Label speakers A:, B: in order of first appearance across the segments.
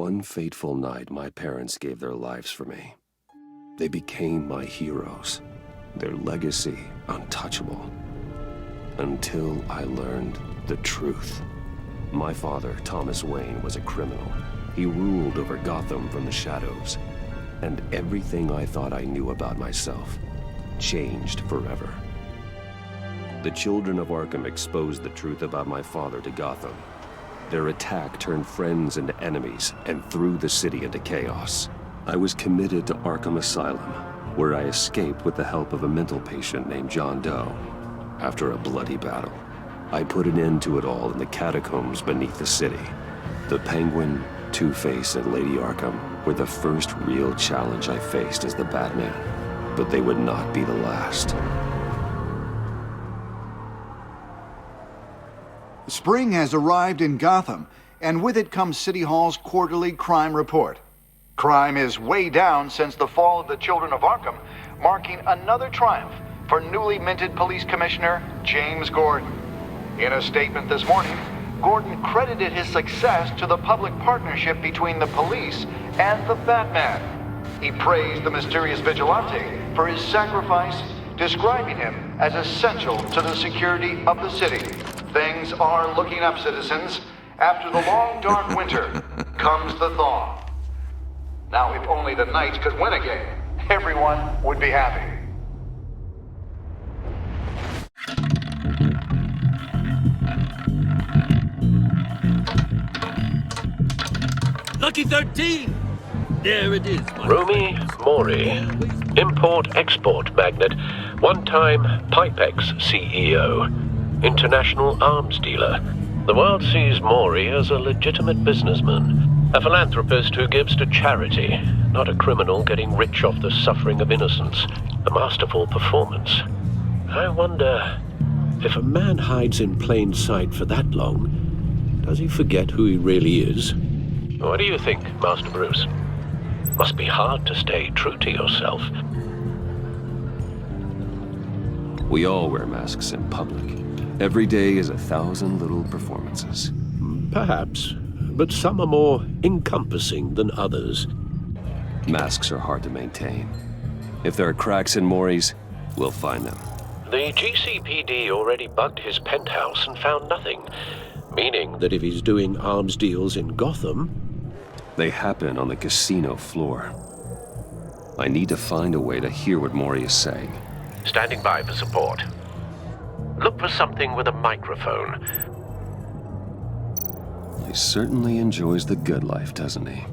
A: One fateful night, my parents gave their lives for me. They became my heroes, their legacy untouchable. Until I learned the truth. My father, Thomas Wayne, was a criminal. He ruled over Gotham from the shadows. And everything I thought I knew about myself changed forever. The children of Arkham exposed the truth about my father to Gotham. Their attack turned friends into enemies and threw the city into chaos. I was committed to Arkham Asylum, where I escaped with the help of a mental patient named John Doe. After a bloody battle, I put an end to it all in the catacombs beneath the city. The Penguin, Two-Face, and Lady Arkham were the first real challenge I faced as the Batman, but they would not be the last.
B: Spring has arrived in Gotham, and with it comes City Hall's quarterly crime report. Crime is way down since the fall of the Children of Arkham, marking another triumph for newly minted Police Commissioner James Gordon. In a statement this morning, Gordon credited his success to the public partnership between the police and the Batman. He praised the mysterious vigilante for his sacrifice, describing him as essential to the security of the city. Things are looking up, citizens. After the long, dark winter comes the thaw. Now, if only the Knights could win again, everyone would be happy.
C: Lucky 13! There it is.
D: Rumi Mori, import-export magnate, one-time Pipex CEO, international arms dealer. The world sees Mori as a legitimate businessman, a philanthropist who gives to charity, not a criminal getting rich off the suffering of innocence. A masterful performance. I wonder, if a man hides in plain sight for that long, does he forget who he really is? What do you think, Master Bruce? Must be hard to stay true to yourself.
A: We all wear masks in public. Every day is 1,000 little performances.
D: Perhaps, but some are more encompassing than others.
A: Masks are hard to maintain. If there are cracks in Mori's, we'll find them.
D: The GCPD already bugged his penthouse and found nothing, meaning that if he's doing arms deals in Gotham...
A: They happen on the casino floor. I need to find a way to hear what Mori is saying.
D: Standing by for support. Look for something with a microphone.
A: He certainly enjoys the good life, doesn't he?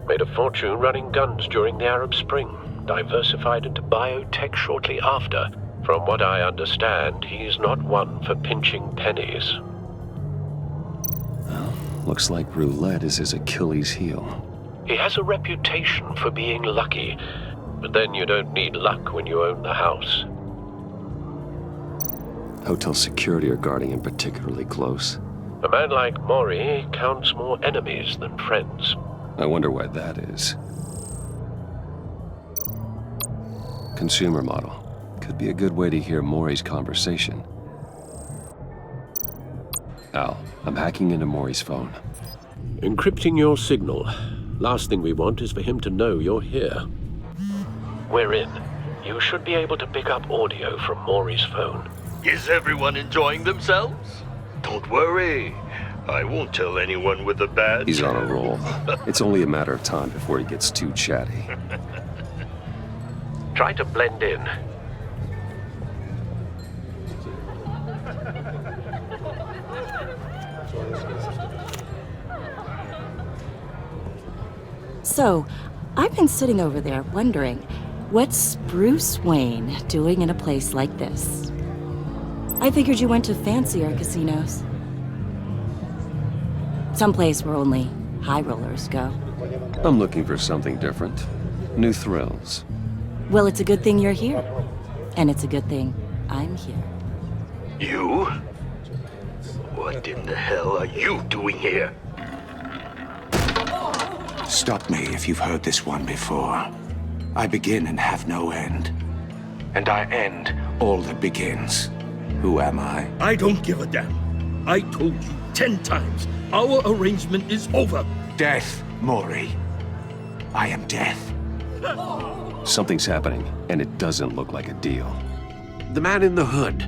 D: Made a fortune running guns during the Arab Spring. Diversified into biotech shortly after. From what I understand, he's not one for pinching pennies.
A: Well, looks like roulette is his Achilles heel.
D: He has a reputation for being lucky, but then you don't need luck when you own the house.
A: Hotel security are guarding him particularly close.
D: A man like Mori counts more enemies than friends.
A: I wonder why that is. Consumer model. Could be a good way to hear Mori's conversation. Al, I'm hacking into Mori's phone.
D: Encrypting your signal. Last thing we want is for him to know you're here. We're in. You should be able to pick up audio from Mori's phone.
C: Is everyone enjoying themselves? Don't worry. I won't tell anyone with a badge.
A: He's on a roll. It's only a matter of time before he gets too chatty.
D: Try to blend in.
E: So, I've been sitting over there wondering, what's Bruce Wayne doing in a place like this? I figured you went to fancier casinos. Someplace where only high rollers go.
A: I'm looking for something different. New thrills.
E: Well, it's a good thing you're here. And it's a good thing I'm here.
C: You? What in the hell are you doing here?
F: Stop me if you've heard this one before. I begin and have no end. And I end all that begins. Who am I?
C: I don't give a damn. I told you 10 times. Our arrangement is over.
F: Death, Maury. I am death.
A: Something's happening, and it doesn't look like a deal.
D: The man in the hood.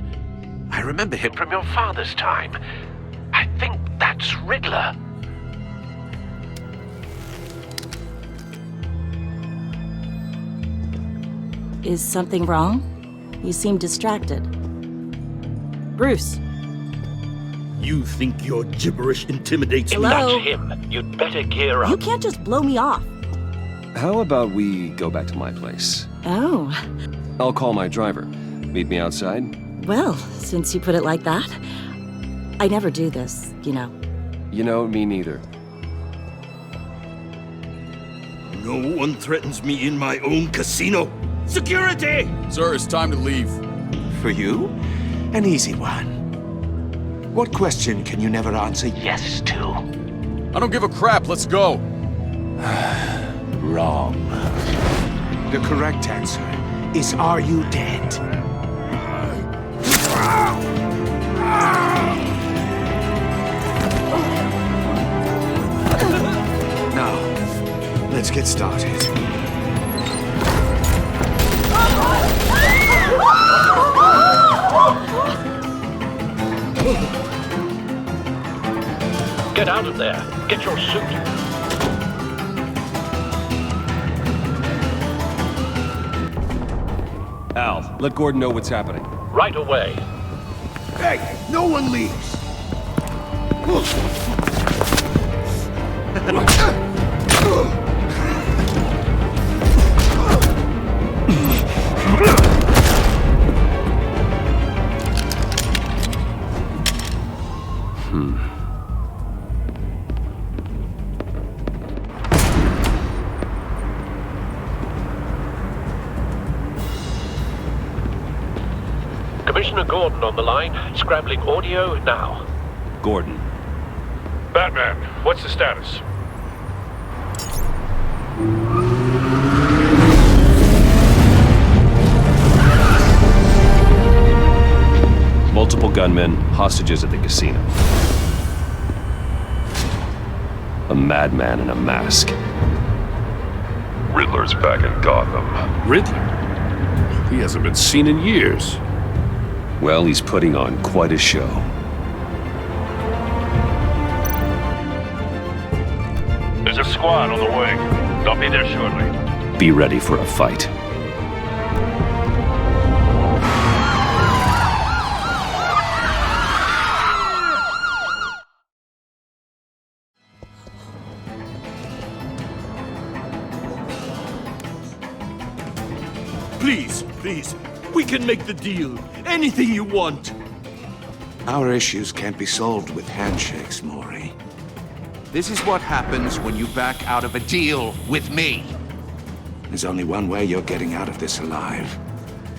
D: I remember him from your father's time. I think that's Riddler.
E: Is something wrong? You seem distracted. Bruce.
C: You think your gibberish intimidates
E: Hello?
D: That's him. You'd better gear
E: You
D: up.
E: can't just blow me off.
A: How about we go back to my place?
E: Oh,
A: I'll call my driver. Meet me outside?
E: well, since you put it like that. I never do this, you know.
A: You know, me neither.
C: No one threatens me in my own casino. Security!
G: Sir, it's time to leave.
F: For you, an easy one. What question can you never answer yes to?
G: I don't give a crap, let's go.
F: Wrong. The correct answer is, are you dead? Now, let's get started.
D: Get out of there. Get your suit.
A: Al, let Gordon know what's happening.
D: Right away.
C: Hey, no one leaves.
D: Commissioner Gordon on the line. Scrambling audio now.
A: Gordon.
H: Batman, what's the status?
A: Multiple gunmen, hostages at the casino. A madman in a mask.
H: Riddler's back in Gotham.
C: Riddler? He hasn't been seen in years.
A: Well, he's putting on quite a show.
H: There's a squad on the way. They'll be there shortly.
A: Be ready for a fight.
C: Please, please. We can make the deal. Anything you want.
F: Our issues can't be solved with handshakes, Maury. This is what happens when you back out of a deal with me. There's only one way you're getting out of this alive.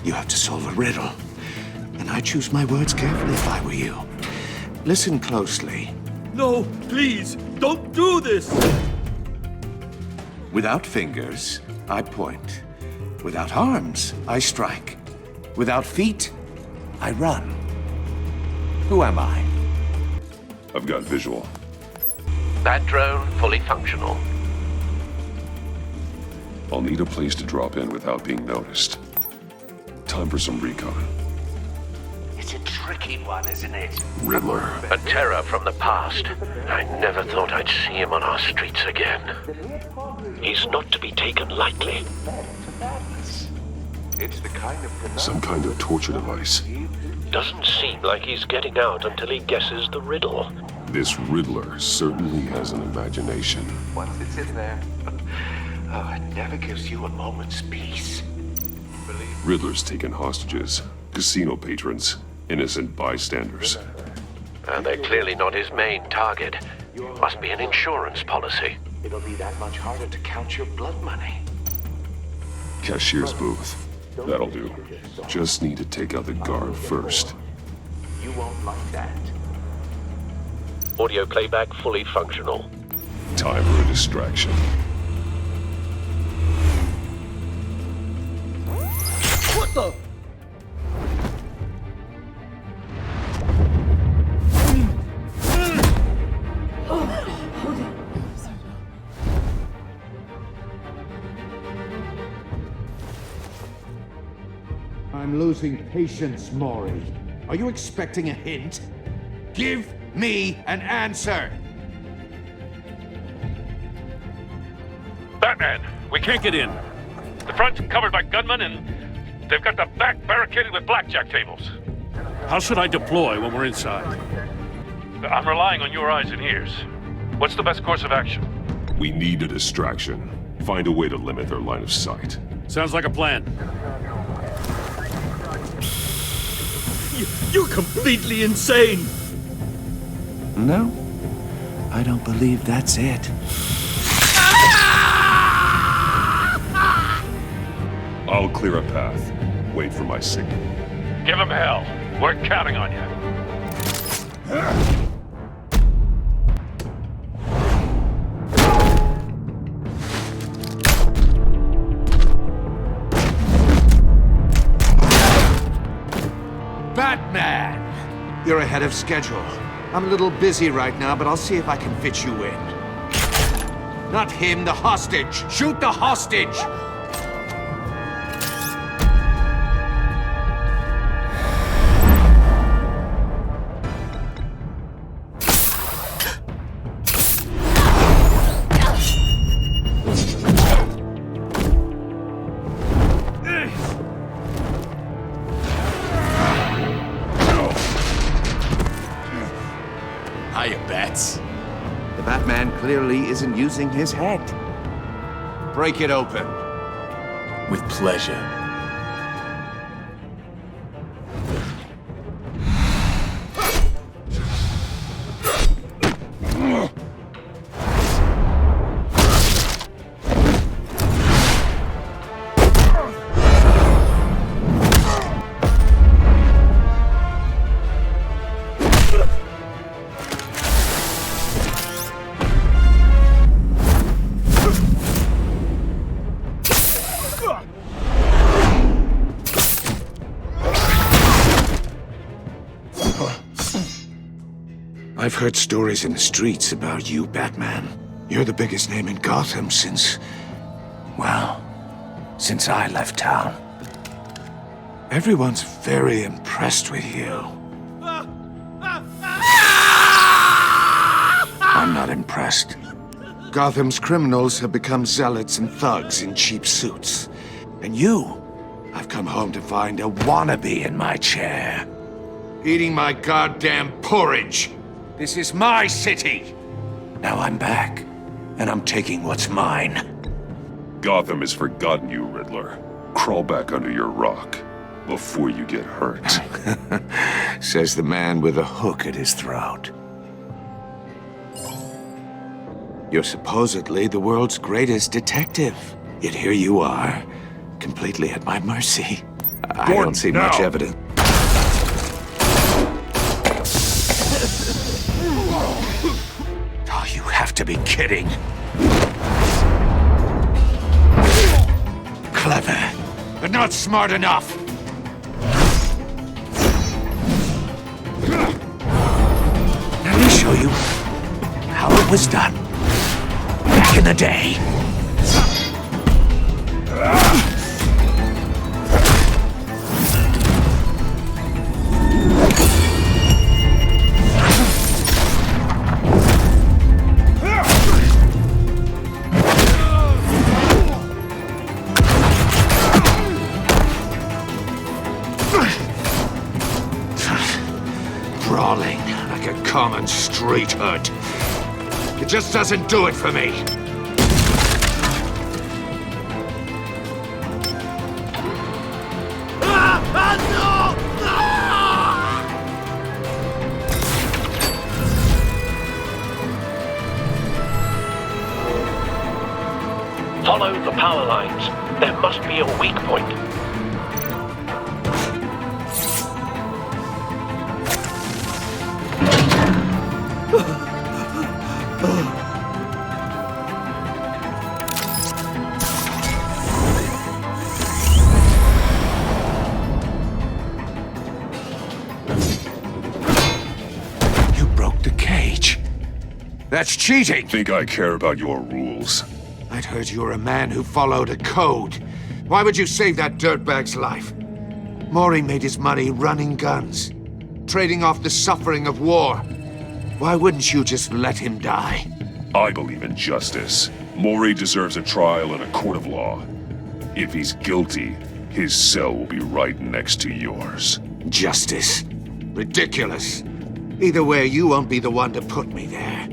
F: You have to solve a riddle. And I choose my words carefully if I were you. Listen closely.
C: No, please, don't do this.
F: Without fingers, I point. Without arms, I strike. Without feet, I run. Who am I?
H: I've got visual.
D: That drone fully functional.
H: I'll need a place to drop in without being noticed. Time for some recon.
F: It's a tricky one, isn't it?
H: Riddler.
D: A terror from the past. I never thought I'd see him on our streets again. He's not to be taken lightly.
F: It's the kind of
H: Some kind of torture device.
D: Doesn't seem like he's getting out until he guesses the riddle.
H: This Riddler certainly has an imagination.
F: Once it's in there, it never gives you a moment's peace.
H: Riddler's taken hostages, casino patrons, innocent bystanders.
D: And they're clearly not his main target. Must be an insurance policy.
F: It'll be that much harder to count your blood money.
H: Cashier's booth. That'll do. Just need to take out the guard first.
F: You won't like that.
D: Audio playback fully functional.
H: Time for a distraction.
C: What the?
F: I'm losing patience, Maury. Are you expecting a hint? Give me an answer!
I: Batman, we can't get in. The front's covered by gunmen, and they've got the back barricaded with blackjack tables.
J: How should I deploy when we're inside?
I: I'm relying on your eyes and ears. What's the best course of action?
H: We need a distraction. Find a way to limit their line of sight.
J: Sounds like a plan.
C: You're completely insane!
F: No, I don't believe that's it.
H: I'll clear a path. Wait for my signal.
I: Give him hell. We're counting on you.
F: Batman! You're ahead of schedule. I'm a little busy right now, but I'll see if I can fit you in. Not him, the hostage! Shoot the hostage!
G: Hiya, Bats.
F: The Batman clearly isn't using his head. Break it open.
G: With pleasure.
F: I've heard stories in the streets about you, Batman. You're the biggest name in Gotham since... well, since I left town. Everyone's very impressed with you. I'm not impressed. Gotham's criminals have become zealots and thugs in cheap suits. And you, I've come home to find a wannabe in my chair. Eating my goddamn porridge. This is my city! Now I'm back, and I'm taking what's mine.
H: Gotham has forgotten you, Riddler. Crawl back under your rock before you get hurt.
F: Says the man with a hook at his throat. You're supposedly the world's greatest detective. Yet here you are, completely at my mercy. I don't see much evidence. Oh, you have to be kidding. Clever, but not smart enough. Let me show you how it was done back in the day. Brawling like a common street hood. It just doesn't do it for me.
D: Follow the power lines. There must be a weak point.
F: You broke the cage. That's cheating!
H: Think I care about your rules?
F: I'd heard you were a man who followed a code. Why would you save that dirtbag's life? Maury made his money running guns, trading off the suffering of war. Why wouldn't you just let him die?
H: I believe in justice. Maury deserves a trial in a court of law. If he's guilty, his cell will be right next to yours.
F: Justice? Ridiculous. Either way, you won't be the one to put me there.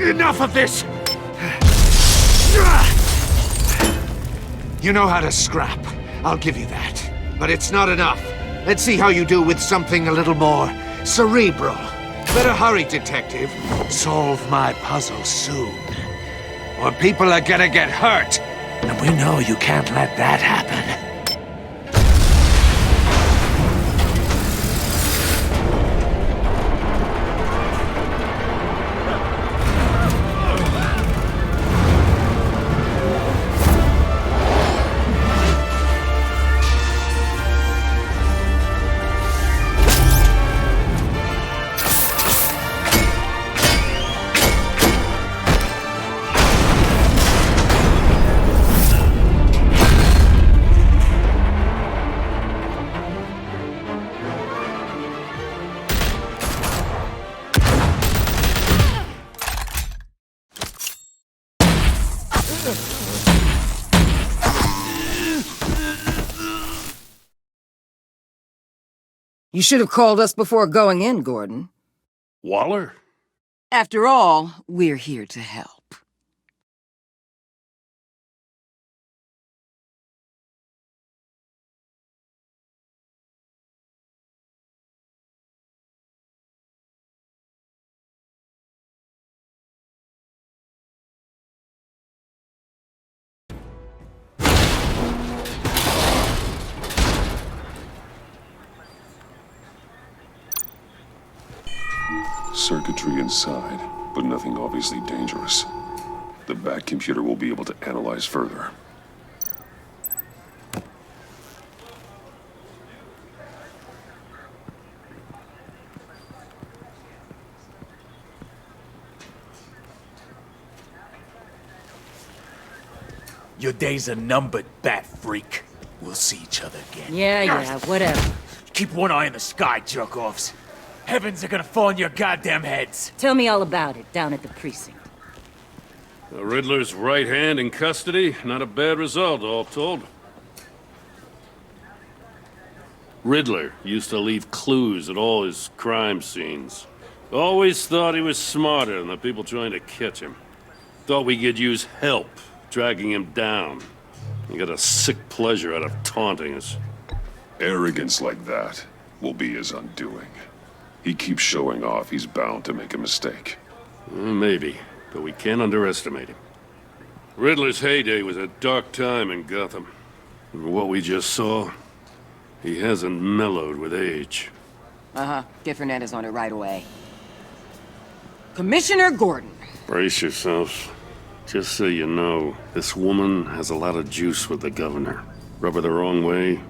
F: Enough of this! You know how to scrap. I'll give you that. But it's not enough. Let's see how you do with something a little more cerebral. Better hurry, detective. Solve my puzzle soon. Or people are gonna get hurt. And we know you can't let that happen.
K: You should have called us before going in, Gordon.
J: Waller?
K: After all, we're here to help.
H: Circuitry inside, but nothing obviously dangerous. The back computer will be able to analyze further.
G: Your days are numbered, bat freak. We'll see each other again.
E: Yeah, whatever.
G: Keep one eye in the sky, jerk-offs. Heavens are gonna fall on your goddamn heads.
E: Tell me all about it down at the precinct.
J: The Riddler's right hand in custody. Not a bad result, all told. Riddler used to leave clues at all his crime scenes. Always thought he was smarter than the people trying to catch him. Thought we could use help tracking him down. He got a sick pleasure out of taunting us.
H: Arrogance like that will be his undoing. He keeps showing off, he's bound to make a mistake.
J: Maybe, but we can't underestimate him. Riddler's heyday was a dark time in Gotham. And what we just saw, he hasn't mellowed with age.
K: Uh-huh. Get Fernandez on it right away. Commissioner Gordon.
J: Brace yourselves. Just so you know, this woman has a lot of juice with the governor. Rub her the wrong way,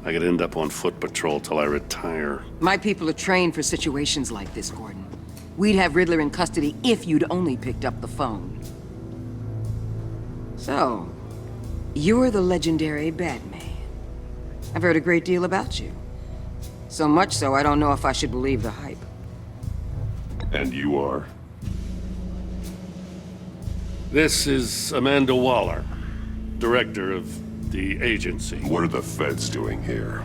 J: I could end up on foot patrol till I retire.
K: My people are trained for situations like this, Gordon. We'd have Riddler in custody if you'd only picked up the phone. So, you're the legendary Batman. I've heard a great deal about you. So much so, I don't know if I should believe the hype.
H: And you are?
J: This is Amanda Waller, director of the agency.
H: What are the feds doing here?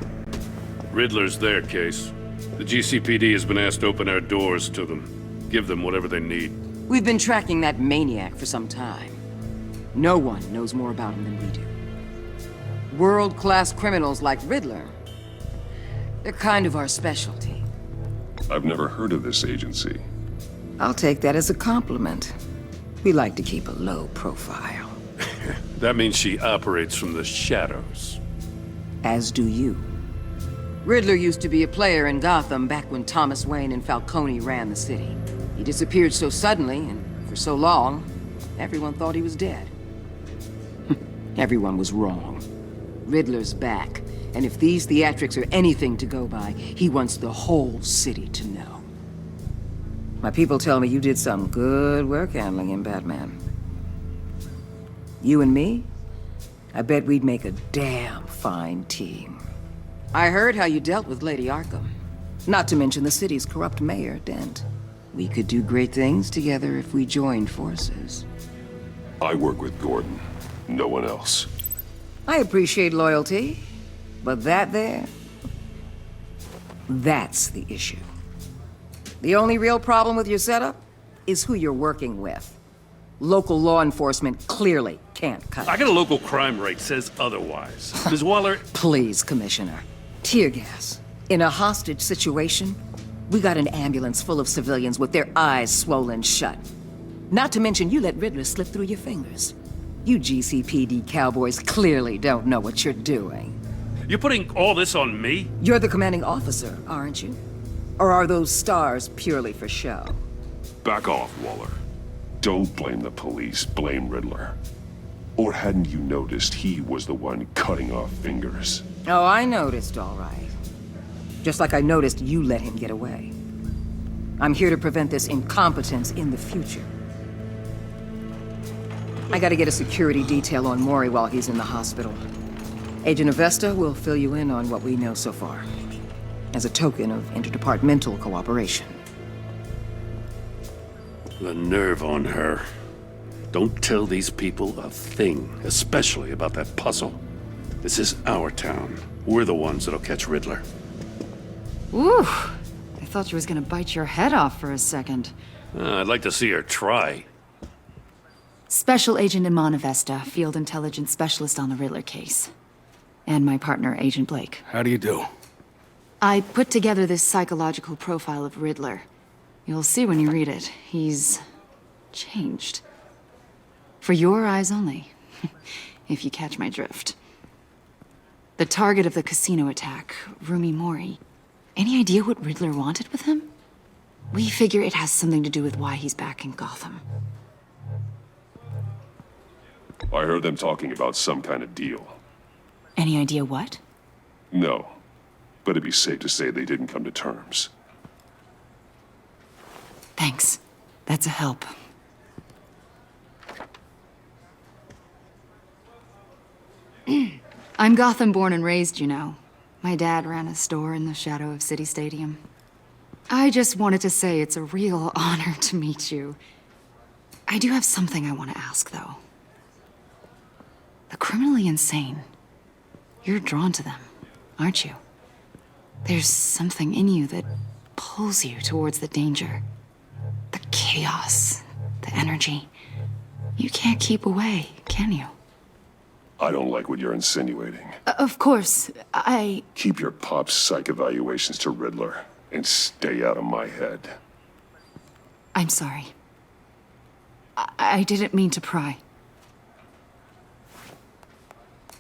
J: Riddler's their case. The GCPD has been asked to open our doors to them. Give them whatever they need.
K: We've been tracking that maniac for some time. No one knows more about him than we do. World-class criminals like Riddler, they're kind of our specialty.
H: I've never heard of this agency.
K: I'll take that as a compliment. We like to keep a low profile.
J: That means she operates from the shadows.
K: As do you. Riddler used to be a player in Gotham back when Thomas Wayne and Falcone ran the city. He disappeared so suddenly and for so long, everyone thought he was dead. Everyone was wrong. Riddler's back, and if these theatrics are anything to go by, he wants the whole city to know. My people tell me you did some good work handling him, Batman. You and me? I bet we'd make a damn fine team. I heard how you dealt with Lady Arkham. Not to mention the city's corrupt mayor, Dent. We could do great things together if we joined forces.
H: I work with Gordon. No one else.
K: I appreciate loyalty, but that's the issue. The only real problem with your setup is who you're working with. Local law enforcement clearly can't cut it.
J: I got a local crime rate says otherwise. Ms. Waller...
K: Please, Commissioner. Tear gas. In a hostage situation, we got an ambulance full of civilians with their eyes swollen shut. Not to mention you let Riddler slip through your fingers. You GCPD cowboys clearly don't know what you're doing.
J: You're putting all this on me?
K: You're the commanding officer, aren't you? Or are those stars purely for show?
H: Back off, Waller. Don't blame the police, blame Riddler. Or hadn't you noticed he was the one cutting off fingers?
K: Oh, I noticed, all right. Just like I noticed you let him get away. I'm here to prevent this incompetence in the future. I gotta get a security detail on Mori while he's in the hospital. Agent Avesta will fill you in on what we know so far, as a token of interdepartmental cooperation.
J: The nerve on her. Don't tell these people a thing, especially about that puzzle. This is our town. We're the ones that'll catch Riddler.
L: Ooh, I thought you was gonna bite your head off for a second.
J: I'd like to see her try.
L: Special Agent Iman Avesta, Field Intelligence Specialist on the Riddler case. And my partner, Agent Blake.
M: How do you do?
L: I put together this psychological profile of Riddler. You'll see when you read it. He's changed. For your eyes only, if you catch my drift. The target of the casino attack, Rumi Mori. Any idea what Riddler wanted with him? We figure it has something to do with why he's back in Gotham.
H: I heard them talking about some kind of deal.
L: Any idea what?
H: No, but it'd be safe to say they didn't come to terms.
L: Thanks. That's a help. I'm Gotham born and raised, you know. My dad ran a store in the shadow of City Stadium. I just wanted to say it's a real honor to meet you. I do have something I want to ask, though. The criminally insane. You're drawn to them, aren't you? There's something in you that pulls you towards the danger. The chaos, the energy. You can't keep away, can you?
H: I don't like what you're insinuating.
L: Of course, I...
H: Keep your pop psych evaluations to Riddler and stay out of my head.
L: I'm sorry. I didn't mean to pry.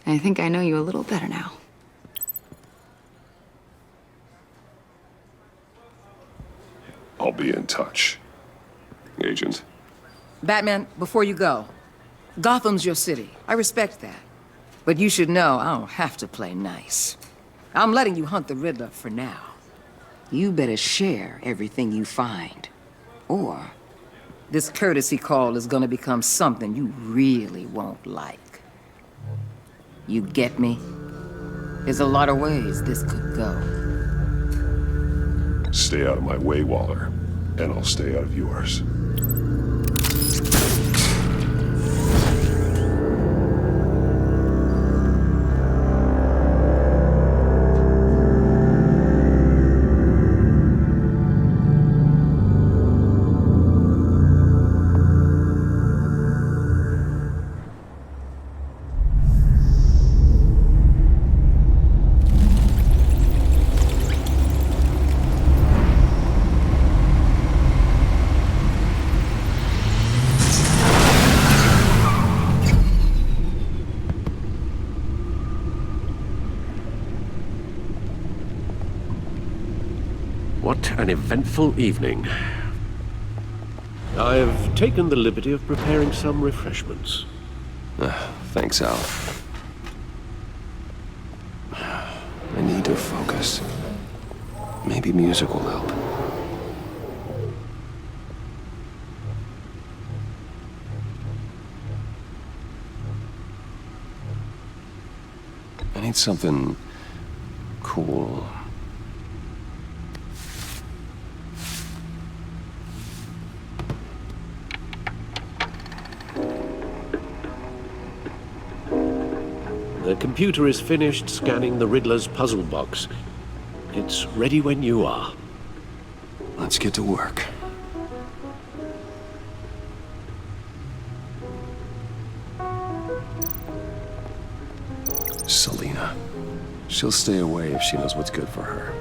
L: I think I know you a little better now.
H: I'll be in touch. Agent.
K: Batman, before you go, Gotham's your city. I respect that. But you should know I don't have to play nice. I'm letting you hunt the Riddler for now. You better share everything you find. Or this courtesy call is gonna become something you really won't like. You get me? There's a lot of ways this could go.
H: Stay out of my way, Waller, and I'll stay out of yours.
D: an eventful evening. I've taken the liberty of preparing some refreshments.
A: Thanks, Al. I need to focus. Maybe music will help. I need something cool.
D: The computer is finished scanning the Riddler's puzzle box. It's ready when you are.
A: Let's get to work. Selena. She'll stay away if she knows what's good for her.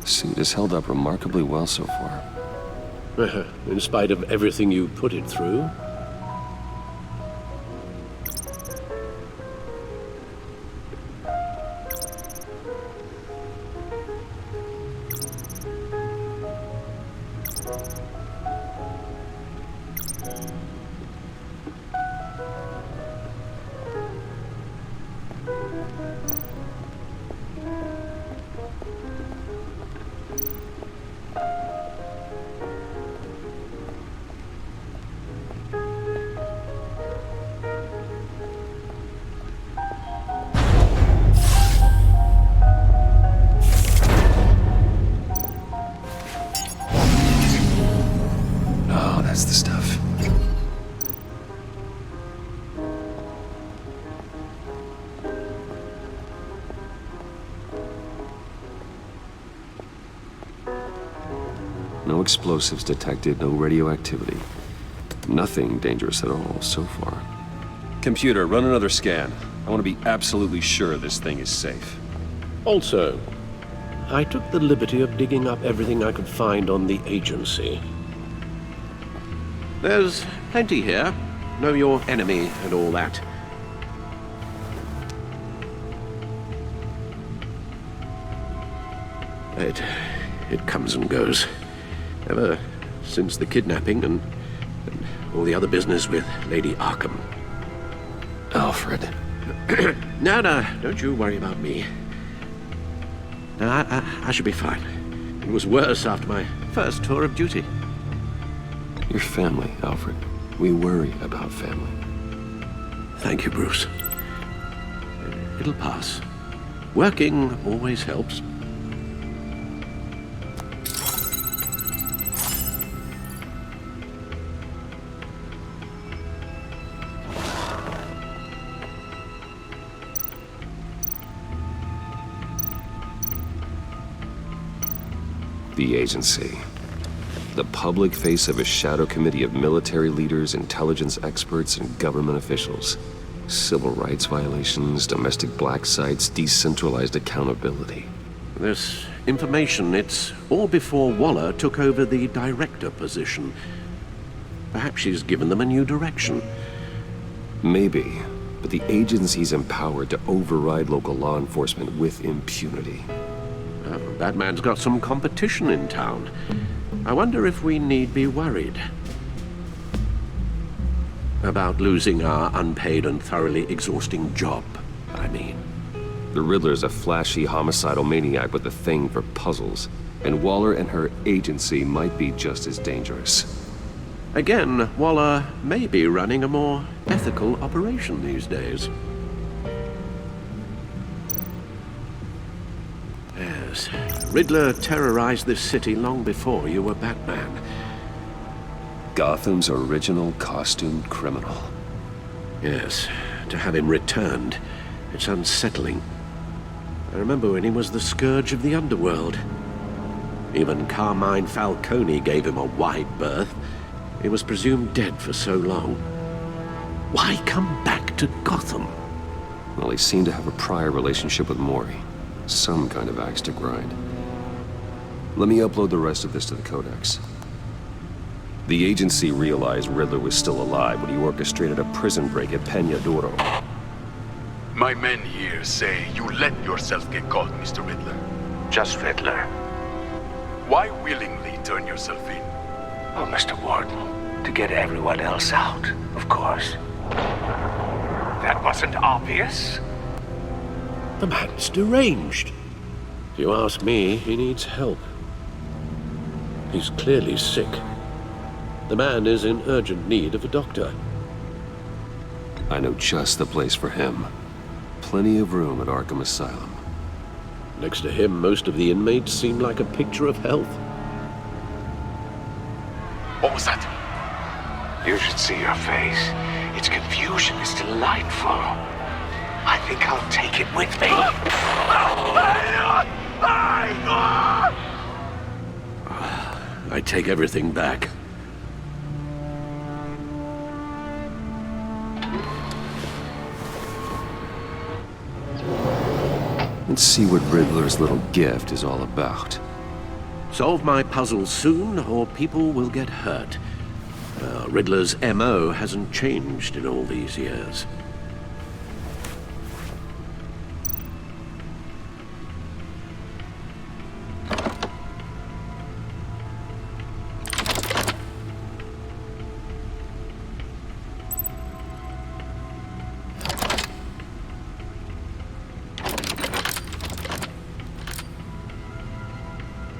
A: Suit has held up remarkably well so far.
D: In spite of everything you put it through? That's the stuff. No explosives detected, no radioactivity. Nothing dangerous at all so far. Computer, run another scan. I want to be absolutely sure this thing is safe. Also, I took the liberty of digging up everything I could find on the agency. There's plenty here. Know your enemy and all that. It comes and goes. Ever since the kidnapping and all the other business with Lady Arkham.
A: Alfred.
D: No, don't you worry about me. No, I should be fine. It was worse after my first tour of duty.
A: Your family, Alfred. We worry about family.
D: Thank you, Bruce. It'll pass. Working always helps.
A: The agency. The public face of a shadow committee of military leaders, intelligence experts, and government officials. Civil rights violations, domestic black sites, decentralized accountability.
D: This information, it's all before Waller took over the director position. Perhaps she's given them a new direction.
A: Maybe, but the agency's empowered to override local law enforcement with impunity.
D: That man's got some competition in town. I wonder if we need be worried about losing our unpaid and thoroughly exhausting job, I mean.
A: The Riddler's a flashy homicidal maniac with a thing for puzzles, and Waller and her agency might be just as dangerous.
D: Again, Waller may be running a more ethical operation these days. Yes, Riddler terrorized this city long before you were Batman.
A: Gotham's original costumed criminal.
D: Yes, to have him returned, it's unsettling. I remember when he was the scourge of the underworld. Even Carmine Falcone gave him a wide berth. He was presumed dead for so long. Why come back to Gotham?
A: Well, he seemed to have a prior relationship with Mori. Some kind of axe to grind. Let me upload the rest of this to the Codex. The agency realized Riddler was still alive when he orchestrated a prison break at Peña Duro.
M: My men here say you let yourself get caught, Mr. Riddler.
N: Just Riddler.
M: Why willingly turn yourself in?
N: Oh, Mr. Warden, to get everyone else out, of course. That wasn't obvious.
D: The man's deranged. If you ask me, he needs help. He's clearly sick. The man is in urgent need of a doctor.
A: I know just the place for him. Plenty of room at Arkham Asylum.
D: Next to him, most of the inmates seem like a picture of health.
M: What was that?
N: You should see your face. Its confusion is delightful. I think I'll take it with me.
D: I take everything back.
A: Let's see what Riddler's little gift is all about.
D: Solve my puzzle soon, or people will get hurt. Riddler's MO hasn't changed in all these years.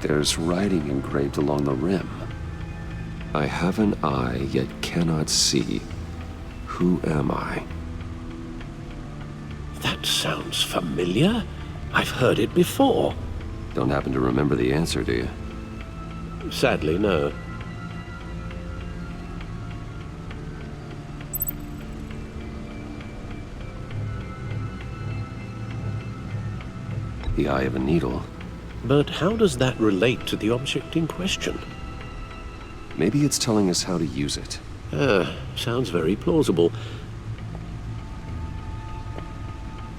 A: There's writing engraved along the rim. I have an eye, yet cannot see. Who am I?
D: That sounds familiar. I've heard it before.
A: Don't happen to remember the answer, do you?
D: Sadly, no.
A: The eye of a needle.
D: But how does that relate to the object in question?
A: Maybe it's telling us how to use it.
D: Sounds very plausible.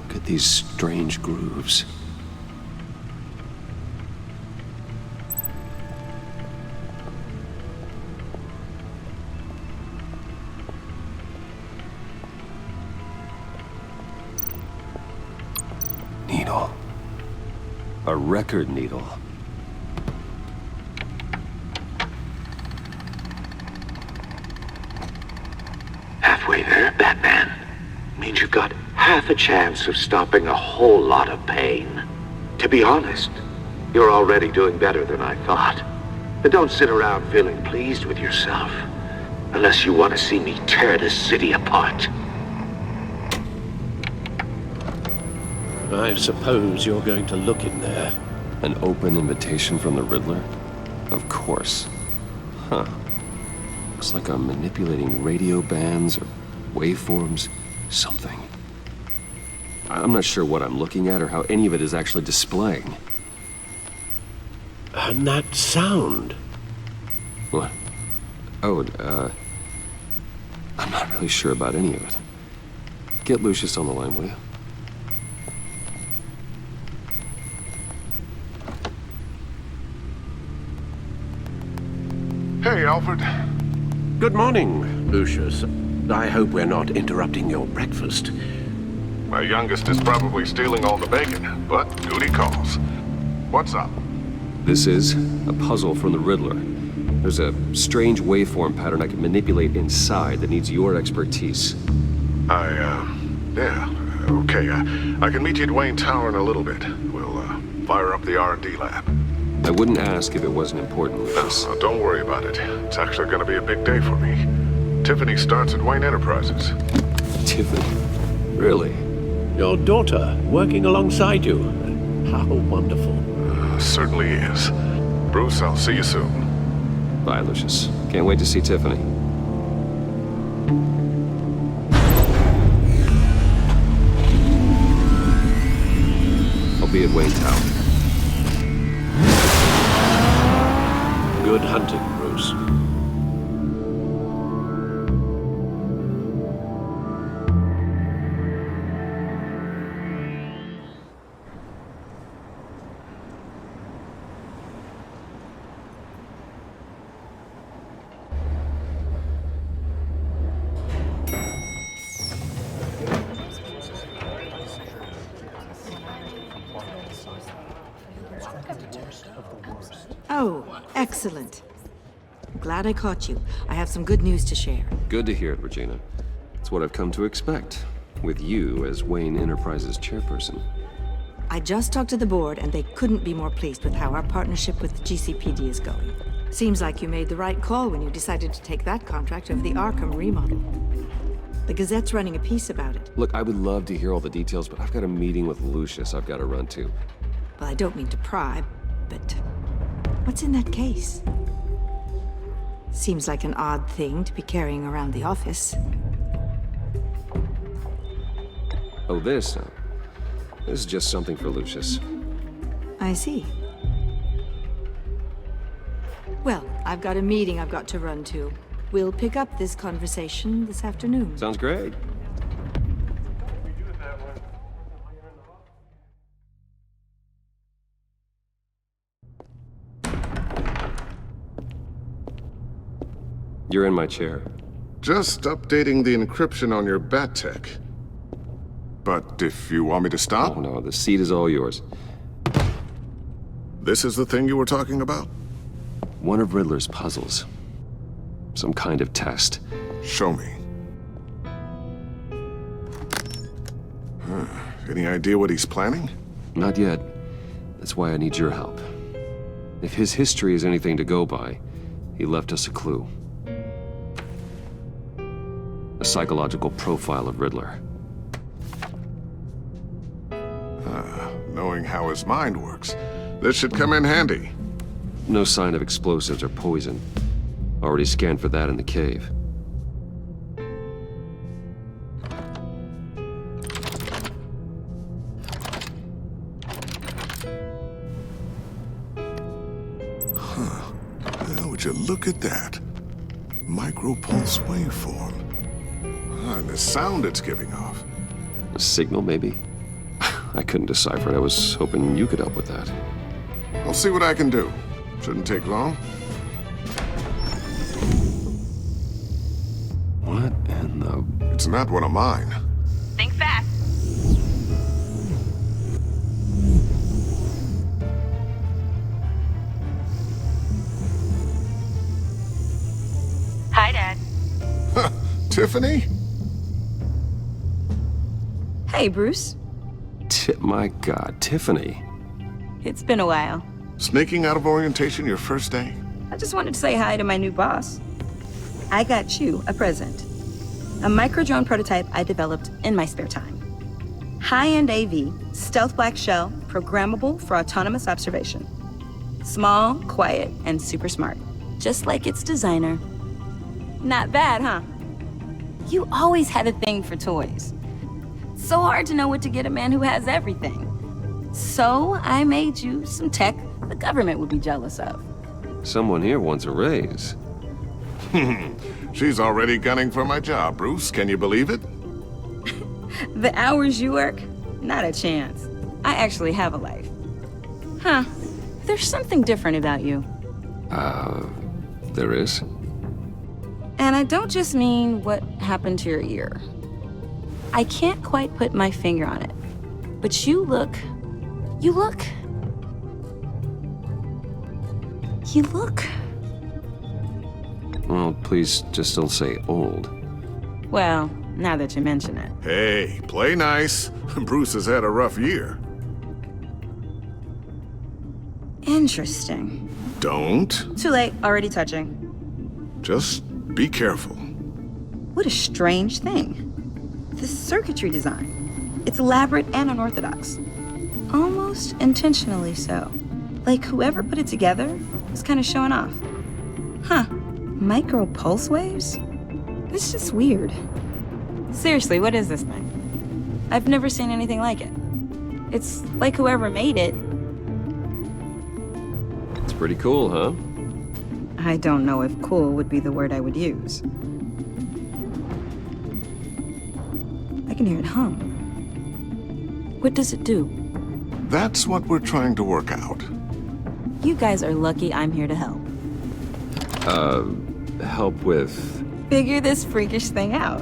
A: Look at these strange grooves. Needle. A record needle.
N: Halfway there, Batman. Means you've got half a chance of stopping a whole lot of pain. To be honest, you're already doing better than I thought. But don't sit around feeling pleased with yourself. Unless you want to see me tear this city apart.
D: I suppose you're going to look in there.
A: An open invitation from the Riddler? Of course. Huh. Looks like I'm manipulating radio bands or waveforms. Something. I'm not sure what I'm looking at or how any of it is actually displaying.
D: And that sound.
A: What? Oh, I'm not really sure about any of it. Get Lucius on the line, will you?
O: Hey, Alfred.
D: Good morning, Lucius. I hope we're not interrupting your breakfast.
O: My youngest is probably stealing all the bacon, but duty calls. What's up?
A: This is a puzzle from the Riddler. There's a strange waveform pattern I can manipulate inside that needs your expertise.
O: Yeah, okay. I can meet you at Wayne Tower in a little bit. We'll, fire up the Ardee lab.
A: I wouldn't ask if it wasn't important, Lucius.
O: No, don't worry about it. It's actually gonna be a big day for me. Tiffany starts at Wayne Enterprises.
A: Tiffany? Really?
D: Your daughter, working alongside you. How wonderful.
O: certainly is. Bruce, I'll see you soon.
A: Bye, Lucius. Can't wait to see Tiffany. I'll be at Wayne Tower.
D: Good hunting, Bruce.
P: Oh, excellent. Glad I caught you. I have some good news to share.
A: Good to hear it, Regina. It's what I've come to expect, with you as Wayne Enterprises chairperson.
P: I just talked to the board, and they couldn't be more pleased with how our partnership with the GCPD is going. Seems like you made the right call when you decided to take that contract over the Arkham remodel. The Gazette's running a piece about it.
A: Look, I would love to hear all the details, but I've got a meeting with Lucius I've got to run to.
P: Well, I don't mean to pry, but what's in that case? Seems like an odd thing to be carrying around the office.
A: Oh, this? This is just something for Lucius.
P: I see. Well, I've got a meeting I've got to run to. We'll pick up this conversation this afternoon.
A: Sounds great. You're in my chair.
O: Just updating the encryption on your bat tech. But if you want me to stop?
A: Oh, no, the seat is all yours.
O: This is the thing you were talking about?
A: One of Riddler's puzzles. Some kind of test.
O: Show me. Any idea what he's planning?
A: Not yet. That's why I need your help. If his history is anything to go by, he left us a clue. A psychological profile of Riddler.
O: Knowing how his mind works, this should come in handy.
A: No sign of explosives or poison. Already scanned for that in the cave.
O: Well, would you look at that? Micropulse waveform. And the sound it's giving off.
A: A signal, maybe? I couldn't decipher it. I was hoping you could help with that.
O: I'll see what I can do. Shouldn't take long.
A: What in the...
O: It's not one of mine.
Q: Think fast. Hi, Dad.
O: Tiffany?
E: Hey, Bruce.
A: My God, Tiffany.
E: It's been a while.
O: Sneaking out of orientation your first day?
E: I just wanted to say hi to my new boss. I got you a present. A micro-drone prototype I developed in my spare time. High-end AV, stealth black shell, programmable for autonomous observation. Small, quiet, and super smart. Just like its designer. Not bad, huh? You always had a thing for toys. So hard to know what to get a man who has everything. So I made you some tech the government would be jealous of.
A: Someone here wants a raise.
O: She's already gunning for my job, Bruce. Can you believe it?
E: The hours you work? Not a chance. I actually have a life. Huh. There's something different about you.
A: There is?
E: And I don't just mean what happened to your ear. I can't quite put my finger on it. But you look...
A: Well, please just don't say old.
E: Well, now that you mention it.
O: Hey, play nice. Bruce has had a rough year.
E: Interesting.
O: Don't.
E: Too late, already touching.
O: Just be careful.
E: What a strange thing. The circuitry design. It's elaborate and unorthodox. Almost intentionally so. Like, whoever put it together was kind of showing off. Huh. Micro pulse waves? It's just weird. Seriously, what is this thing? I've never seen anything like it. It's like whoever made it.
A: It's pretty cool, huh?
E: I don't know if cool would be the word I would use. I can hear it hum. What does it do?
O: That's what we're trying to work out.
E: You guys are lucky I'm here to help.
A: Help with...
E: Figure this freakish thing out.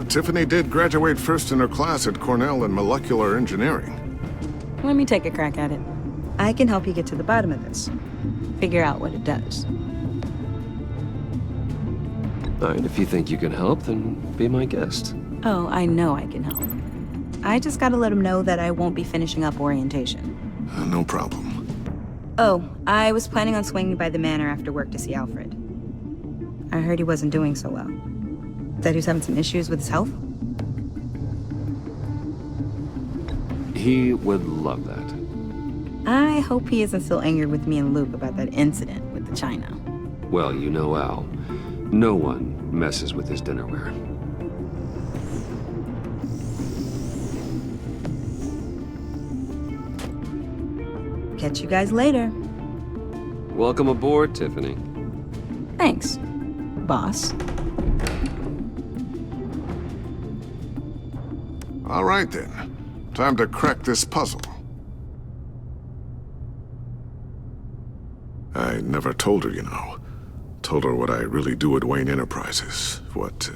O: Tiffany did graduate first in her class at Cornell in molecular engineering.
E: Let me take a crack at it. I can help you get to the bottom of this. Figure out what it does.
A: All right, if you think you can help, then be my guest.
E: Oh, I know I can help. I just gotta let him know that I won't be finishing up orientation.
O: No problem.
E: Oh, I was planning on swinging by the manor after work to see Alfred. I heard he wasn't doing so well. That he was having some issues with his health?
A: He would love that.
E: I hope he isn't still angry with me and Luke about that incident with the china.
A: Well, you know Al. No one messes with his dinnerware.
E: Catch you guys later.
A: Welcome aboard, Tiffany.
E: Thanks, boss.
O: All right then. Time to crack this puzzle. I never told her, you know. Told her what I really do at Wayne Enterprises. What,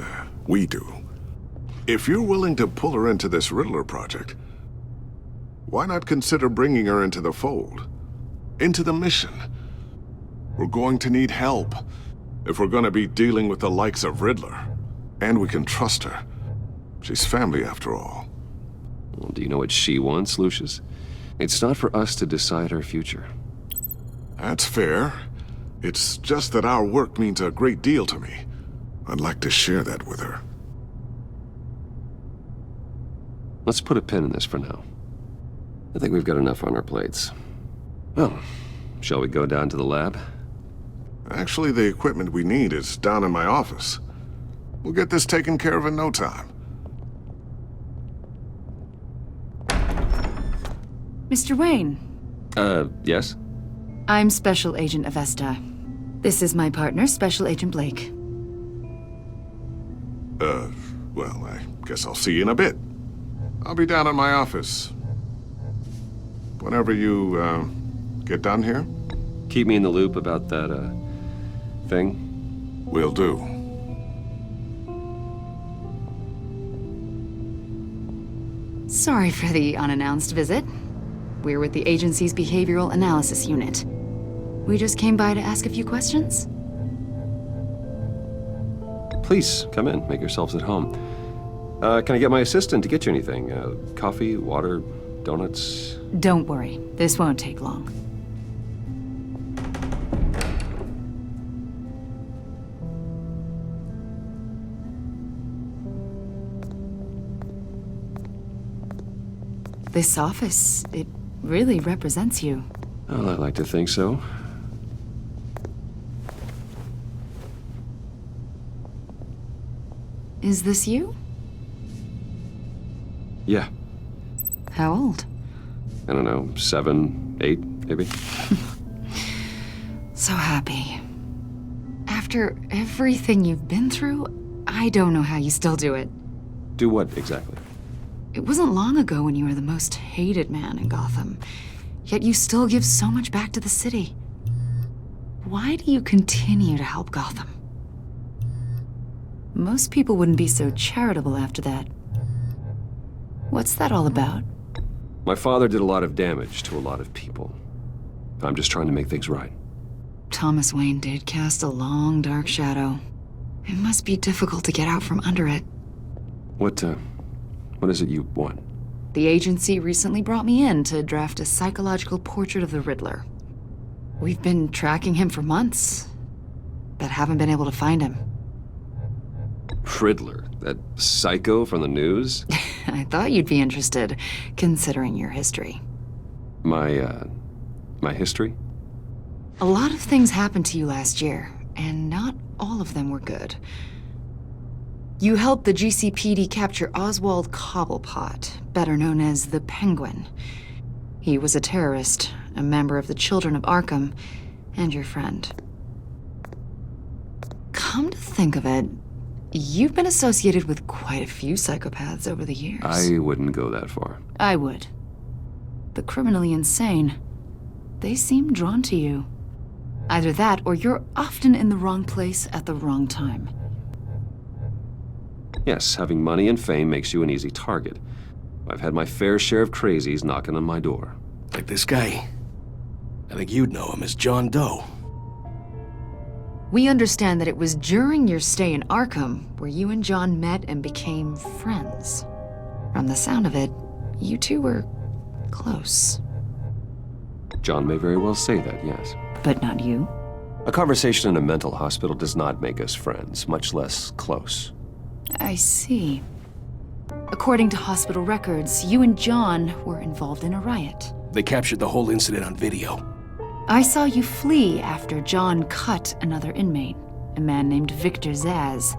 O: we do. If you're willing to pull her into this Riddler project, why not consider bringing her into the fold? Into the mission? We're going to need help if we're going to be dealing with the likes of Riddler. And we can trust her. She's family after all.
A: Well, do you know what she wants, Lucius? It's not for us to decide her future.
O: That's fair. It's just that our work means a great deal to me. I'd like to share that with her.
A: Let's put a pin in this for now. I think we've got enough on our plates. Well, shall we go down to the lab?
O: Actually, the equipment we need is down in my office. We'll get this taken care of in no time.
L: Mr. Wayne.
A: Yes?
L: I'm Special Agent Avesta. This is my partner, Special Agent Blake.
O: Well, I guess I'll see you in a bit. I'll be down in my office. Whenever you, get done here?
A: Keep me in the loop about that, thing?
O: Will do.
L: Sorry for the unannounced visit. We're with the agency's Behavioral Analysis Unit. We just came by to ask a few questions.
A: Please, come in. Make yourselves at home. Can I get my assistant to get you anything? Coffee, water, donuts?
L: Don't worry. This won't take long. This office, it really represents you.
A: Well, I like to think so.
L: Is this you?
A: Yeah.
L: How old?
A: I don't know, 7, 8, maybe?
L: So happy. After everything you've been through, I don't know how you still do it.
A: Do what, exactly?
L: It wasn't long ago when you were the most hated man in Gotham, yet you still give so much back to the city. Why do you continue to help Gotham? Most people wouldn't be so charitable after that. What's that all about?
A: My father did a lot of damage to a lot of people. I'm just trying to make things right.
L: Thomas Wayne did cast a long, dark shadow. It must be difficult to get out from under it.
A: What is it you want?
L: The agency recently brought me in to draft a psychological portrait of the Riddler. We've been tracking him for months, but haven't been able to find him.
A: Riddler? That psycho from the news?
L: I thought you'd be interested, considering your history.
A: My My history?
L: A lot of things happened to you last year, and not all of them were good. You helped the GCPD capture Oswald Cobblepot, better known as the Penguin. He was a terrorist, a member of the Children of Arkham, and your friend. Come to think of it, you've been associated with quite a few psychopaths over the years.
A: I wouldn't go that far.
L: I would. The criminally insane, they seem drawn to you. Either that, or you're often in the wrong place at the wrong time.
A: Yes, having money and fame makes you an easy target. I've had my fair share of crazies knocking on my door.
Q: Like this guy. I think you'd know him as John Doe.
L: We understand that it was during your stay in Arkham where you and John met and became friends. From the sound of it, you two were close.
A: John may very well say that, yes.
L: But not you?
A: A conversation in a mental hospital does not make us friends, much less close.
L: I see. According to hospital records, you and John were involved in a riot.
Q: They captured the whole incident on video.
L: I saw you flee after John cut another inmate, a man named Victor Zaz.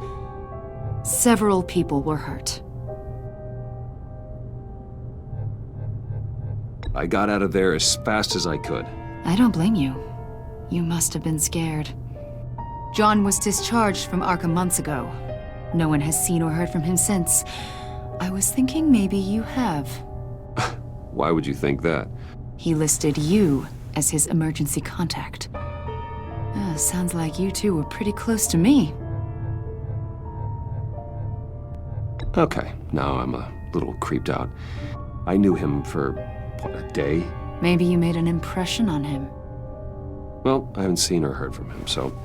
L: Several people were hurt.
A: I got out of there as fast as I could.
L: I don't blame you. You must have been scared. John was discharged from Arkham months ago. No one has seen or heard from him since. I was thinking maybe you have.
A: Why would you think that?
L: He listed you as his emergency contact. Sounds like you two were pretty close to me.
A: Okay, now I'm a little creeped out. I knew him for, what, a day?
L: Maybe you made an impression on him.
A: Well, I haven't seen or heard from him, so...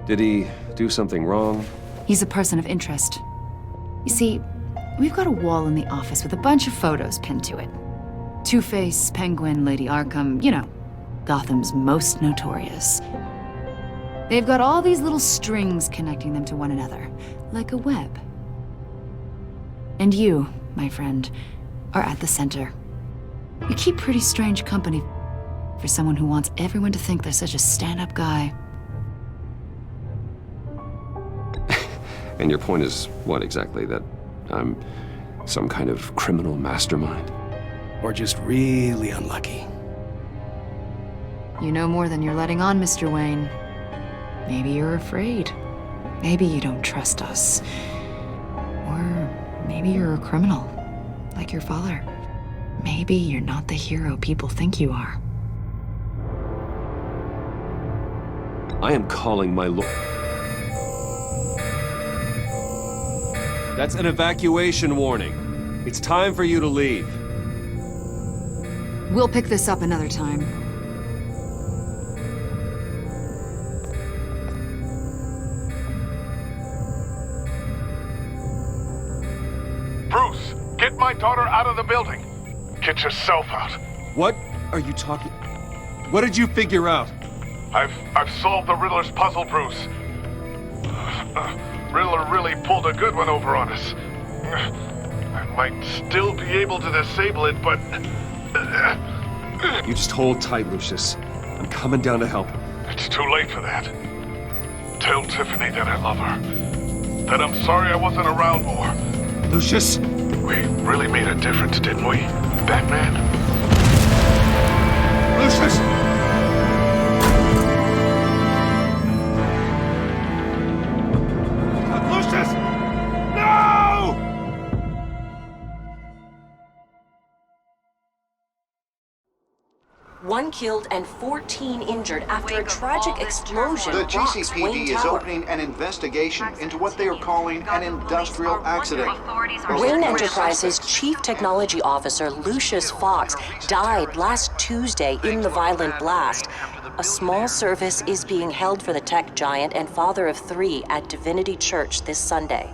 A: Did he do something wrong?
L: He's a person of interest. You see, we've got a wall in the office with a bunch of photos pinned to it. Two-Face, Penguin, Lady Arkham, you know, Gotham's most notorious. They've got all these little strings connecting them to one another, like a web. And you, my friend, are at the center. You keep pretty strange company for someone who wants everyone to think they're such a stand-up guy.
A: And your point is what exactly? That I'm some kind of criminal mastermind?
Q: Or just really unlucky?
L: You know more than you're letting on, Mr. Wayne. Maybe you're afraid. Maybe you don't trust us. Or maybe you're a criminal, like your father. Maybe you're not the hero people think you are.
A: I am calling my lord. That's an evacuation warning. It's time for you to leave.
L: We'll pick this up another time.
R: Bruce, get my daughter out of the building. Get yourself out.
A: What are you talking? What did you figure out?
R: I've solved the Riddler's puzzle, Bruce. Riddler really pulled a good one over on us. I might still be able to disable it, but...
A: You just hold tight, Lucius. I'm coming down to help.
R: It's too late for that. Tell Tiffany that I love her. That I'm sorry I wasn't around more.
A: Lucius!
R: We really made a difference, didn't we, Batman?
A: Lucius! Lucius! No!
S: One killed and 14 injured after a tragic explosion.
B: The
S: rocks
B: GCPD
S: Wayne
B: is
S: Tower.
B: opening an investigation into what they are calling an industrial accident.
S: Wayne Enterprises Chief Technology Officer Lucius Fox died last Tuesday in the violent blast. A small service is being held for the tech giant and father of 3 at Divinity Church this Sunday.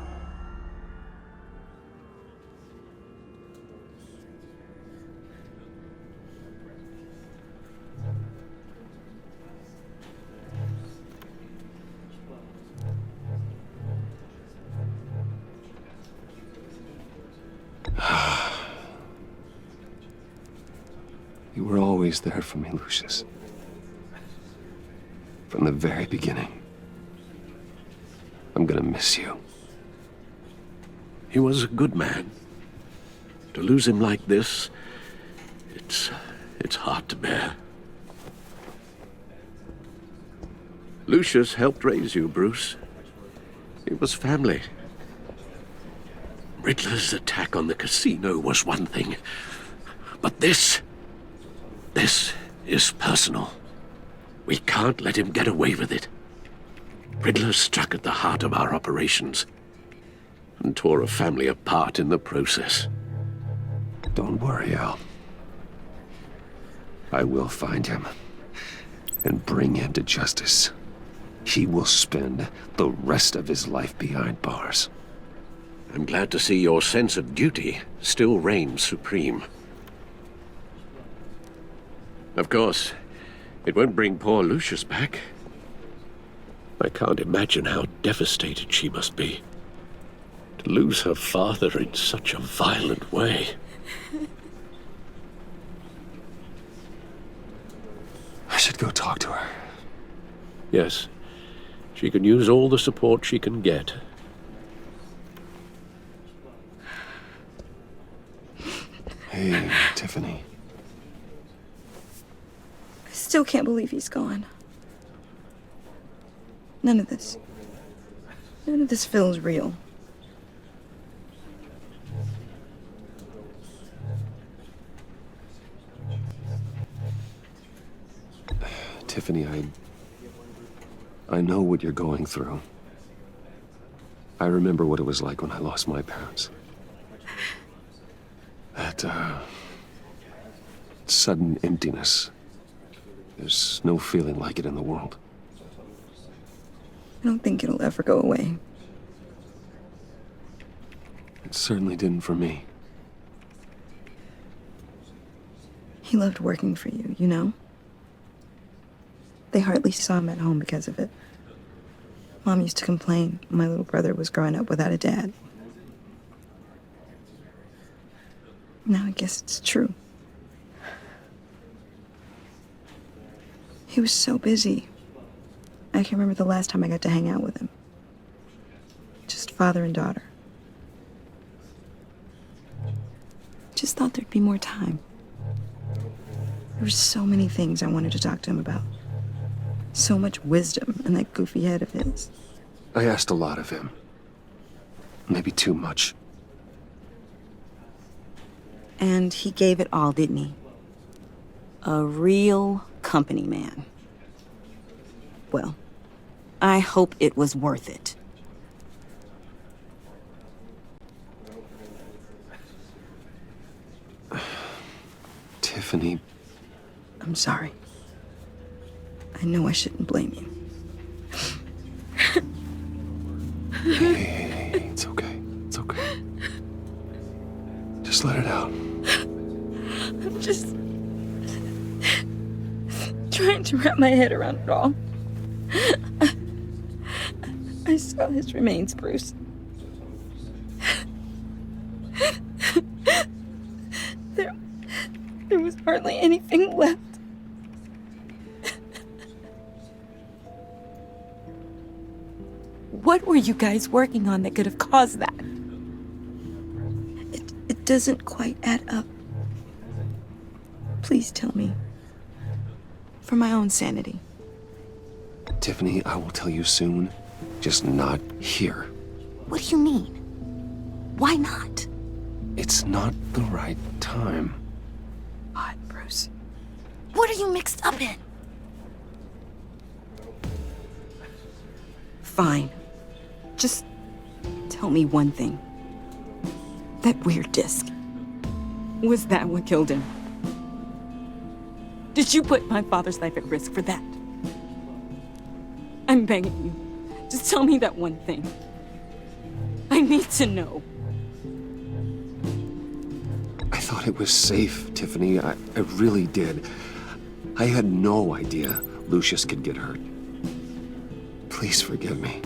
A: always there for me, Lucius. From the very beginning. I'm gonna miss you.
F: He was a good man. To lose him like this, it's hard to bear. Lucius helped raise you, Bruce. It was family. Riddler's attack on the casino was one thing, but this is personal. We can't let him get away with it. Riddler struck at the heart of our operations and tore a family apart in the process.
A: Don't worry, Al. I will find him and bring him to justice. He will spend the rest of his life behind bars.
F: I'm glad to see your sense of duty still reigns supreme. Of course, it won't bring poor Lucius back. I can't imagine how devastated she must be. To lose her father in such a violent way.
A: I should go talk to her.
F: Yes, she can use all the support she can get.
A: Hey, Tiffany.
E: I still can't believe he's gone. None of this feels real.
A: Tiffany, I know what you're going through. I remember what it was like when I lost my parents. That, sudden emptiness. There's no feeling like it in the world.
E: I don't think it'll ever go away.
A: It certainly didn't for me.
E: He loved working for you, you know? They hardly saw him at home because of it. Mom used to complain my little brother was growing up without a dad. Now I guess it's true. He was so busy. I can remember the last time I got to hang out with him. Just father and daughter. Just thought there'd be more time. There were so many things I wanted to talk to him about. So much wisdom in that goofy head of his.
A: I asked a lot of him. Maybe too much.
E: And he gave it all, didn't he? A real company man. Well, I hope it was worth it.
A: Tiffany.
E: I'm sorry. I know I shouldn't blame you.
A: Hey, it's okay. It's okay. Just let it out.
E: I'm just trying to wrap my head around it all. I saw his remains, Bruce. There was hardly anything left. What were you guys working on that could have caused that? It doesn't quite add up. Please tell me. For my own sanity.
A: Tiffany, I will tell you soon. Just not here.
E: What do you mean? Why not?
A: It's not the right time.
E: What, Bruce? What are you mixed up in? Fine. Just tell me one thing. That weird disc. Was that what killed him? Did you put my father's life at risk for that? I'm begging you. Just tell me that one thing. I need to know.
A: I thought it was safe, Tiffany. I really did. I had no idea Lucius could get hurt. Please forgive me.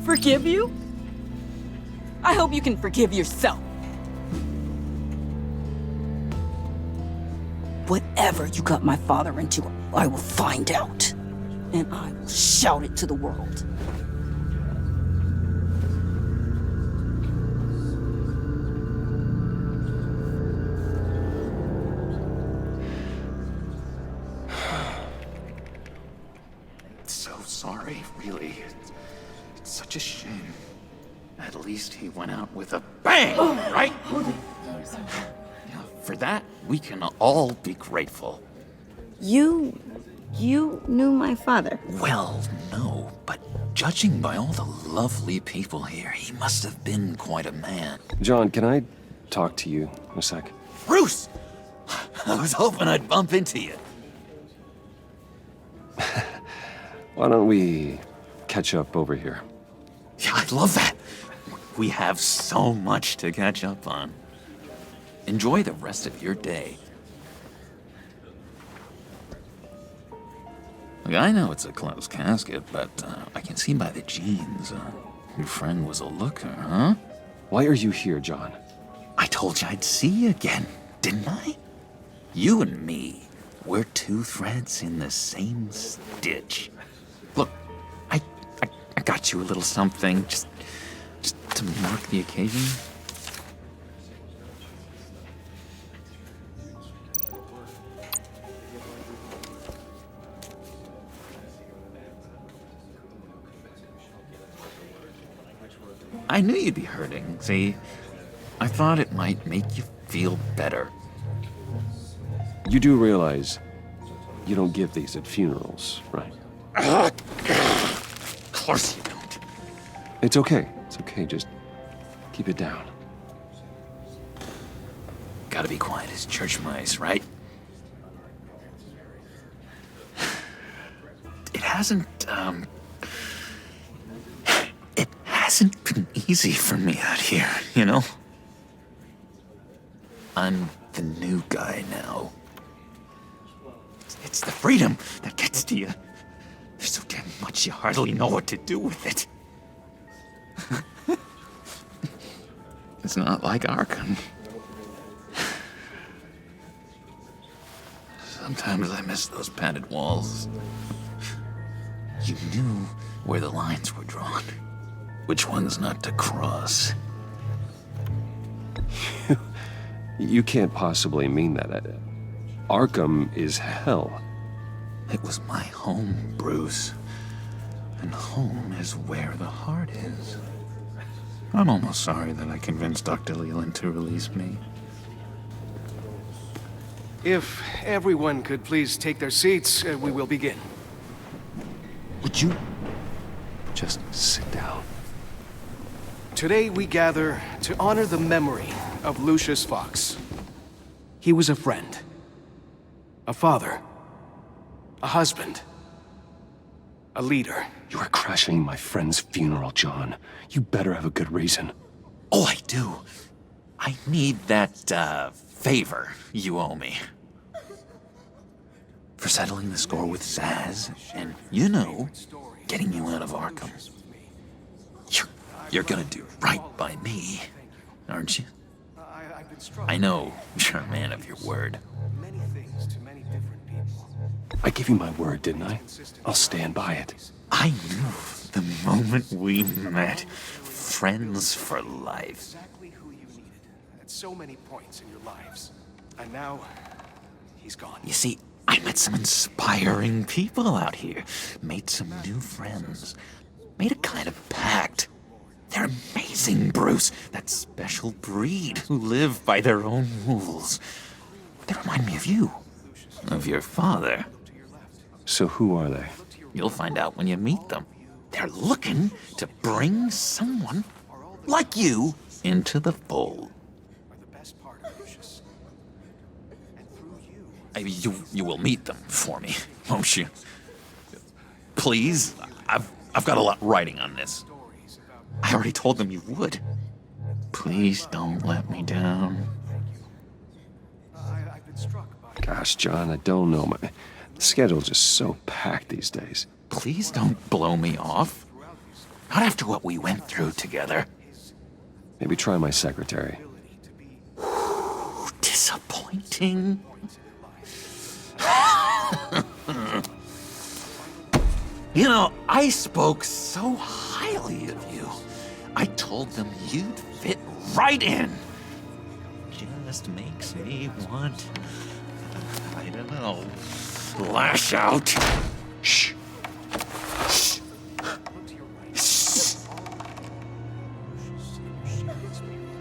E: Forgive you? I hope you can forgive yourself. Whatever you got my father into, I will find out. And I will shout it to the world.
T: So sorry, really. It's such a shame. At least he went out with a bang, right? Yeah, for that, we can all be grateful.
E: You knew my father?
T: Well, no, but judging by all the lovely people here, he must have been quite a man.
A: John, can I talk to you a sec?
T: Bruce! I was hoping I'd bump into you.
A: Why don't we catch up over here?
T: Yeah, I love that. We have so much to catch up on. Enjoy the rest of your day. Look, I know it's a closed casket, but I can see by the jeans, your friend was a looker, huh?
A: Why are you here, John?
T: I told you I'd see you again, didn't I? You and me, we're two threads in the same stitch. Look, I got you a little something, just to mark the occasion. I knew you'd be hurting, see? I thought it might make you feel better.
A: You do realize you don't give these at funerals, right?
T: Of course you don't.
A: It's okay. It's okay. Just keep it down.
T: Gotta be quiet as church mice, right? It hasn't been easy for me out here, you know? I'm the new guy now. It's the freedom that gets to you. There's so damn much you hardly know what to do with it. It's not like Arkham. Sometimes I miss those padded walls. You knew where the lines were drawn. Which ones not to cross.
A: You can't possibly mean that. Arkham is hell.
T: It was my home, Bruce. And home is where the heart is. I'm almost sorry that I convinced Dr. Leland to release me.
U: If everyone could please take their seats, we will begin.
T: Would you just sit down?
U: Today we gather to honor the memory of Lucius Fox. He was a friend, a father, a husband, a leader.
A: You are crashing my friend's funeral, John. You better have a good reason.
T: Oh, I do. I need that, favor you owe me. For settling the score with Zaz, and, you know, getting you out of Arkham. You're gonna do right by me, aren't you? I know you're a man of your word.
A: I gave you my word, didn't I? I'll stand by it.
T: I knew the moment we met. Friends for life.
U: Exactly who you needed at so many points in your lives. And now, he's gone.
T: You see, I met some inspiring people out here. Made some new friends. Made a kind of pact. They're amazing, Bruce. That special breed who live by their own rules. They remind me of you. Of your father.
A: So who are they?
T: You'll find out when you meet them. They're looking to bring someone like you into the fold. You will meet them for me, won't you? Please, I've got a lot writing on this. I already told them you would. Please don't let me down.
A: Gosh, John, I don't know. My schedule's just so packed these days.
T: Please don't blow me off. Not after what we went through together.
A: Maybe try my secretary.
T: Disappointing. You know, I spoke so highly of you. I told them you'd fit right in. Just makes me want, I don't know, lash out. Shh. Shh. Shh.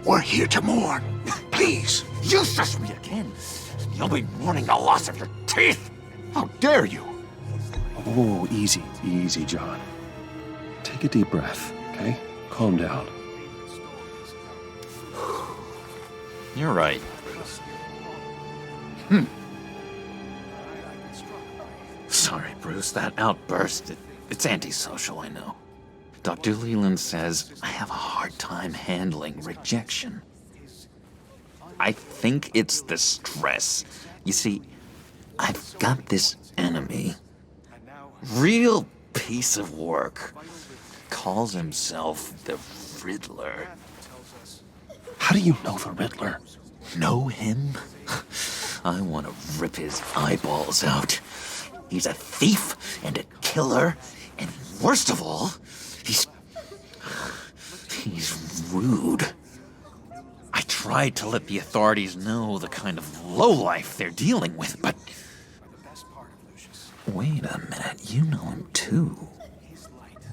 T: We're here to mourn. Please, you shush me again. You'll be mourning the loss of your teeth. How dare you?
A: Oh, easy, easy, John. Take a deep breath, okay? Calm down.
T: You're right. Sorry, Bruce, that outburst, it's antisocial, I know. Dr. Leland says I have a hard time handling rejection. I think it's the stress. You see, I've got this enemy. Real piece of work. Calls himself the Riddler.
A: How do you know the Riddler?
T: Know him? I want to rip his eyeballs out. He's a thief and a killer, and worst of all, he's rude. I tried to let the authorities know the kind of lowlife they're dealing with, but... Wait a minute, you know him too.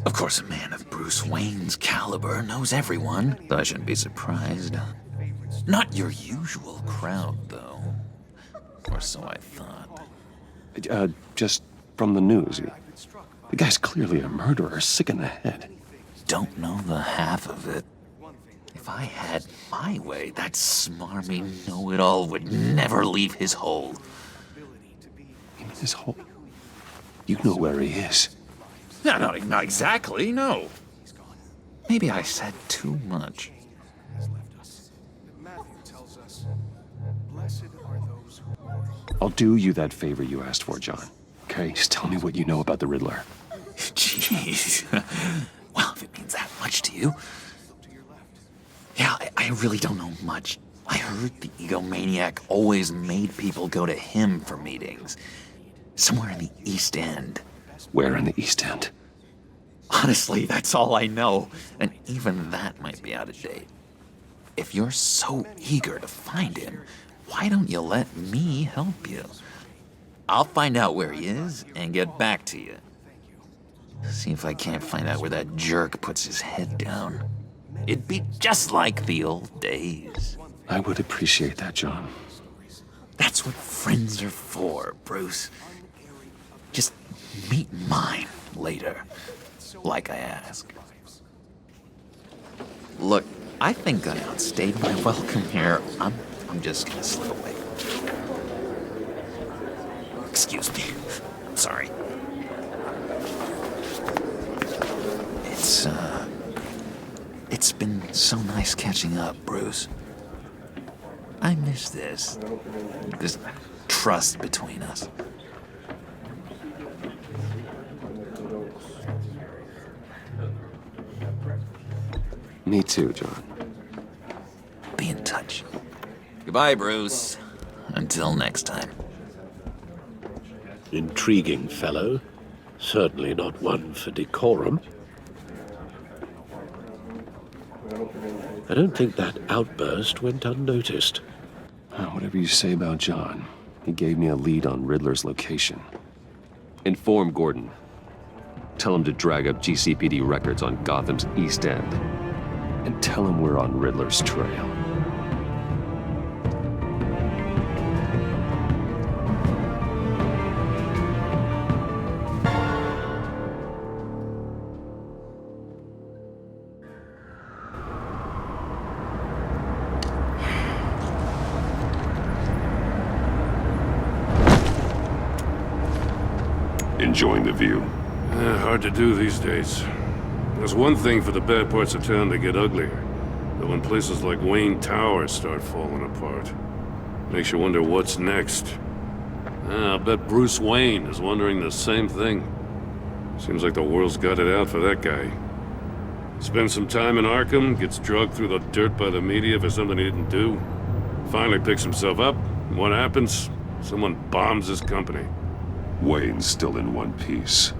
T: Of course, a man of Bruce Wayne's caliber knows everyone, so I shouldn't be surprised. Not your usual crowd, though. Or so I thought.
A: Just from the news. The guy's clearly a murderer, sick in the head.
T: Don't know the half of it. If I had my way, that smarmy know-it-all would never leave his hole.
A: His hole? You know where he is.
T: No, not exactly, no. Maybe I said too much.
A: I'll do you that favor you asked for, John. Okay, just tell me what you know about the Riddler.
T: Jeez. Well, if it means that much to you. Yeah, I really don't know much. I heard the egomaniac always made people go to him for meetings. Somewhere in the East End.
A: Where in the East End?
T: Honestly, that's all I know. And even that might be out of date. If you're so eager to find him, why don't you let me help you? I'll find out where he is and get back to you. See if I can't find out where that jerk puts his head down. It'd be just like the old days.
A: I would appreciate that, John.
T: That's what friends are for, Bruce. Just meet mine later, like I asked. Look, I think I outstayed my welcome here. I'm just gonna slip away. Excuse me. I'm sorry. It's been so nice catching up, Bruce. I miss this trust between us.
A: Me too, John.
T: Be in touch. Goodbye, Bruce. Until next time.
D: Intriguing fellow. Certainly not one for decorum. I don't think that outburst went unnoticed.
A: Whatever you say about John, he gave me a lead on Riddler's location. Inform Gordon. Tell him to drag up GCPD records on Gotham's East End. And tell him we're on Riddler's trail.
H: Enjoying the view.
J: Hard to do these days. There's one thing for the bad parts of town to get uglier, but when places like Wayne Tower start falling apart, makes you wonder what's next. I'll bet Bruce Wayne is wondering the same thing. Seems like the world's got it out for that guy. Spends some time in Arkham, gets drugged through the dirt by the media for something he didn't do. Finally picks himself up, and what happens? Someone bombs his company.
H: Wayne's still in one piece.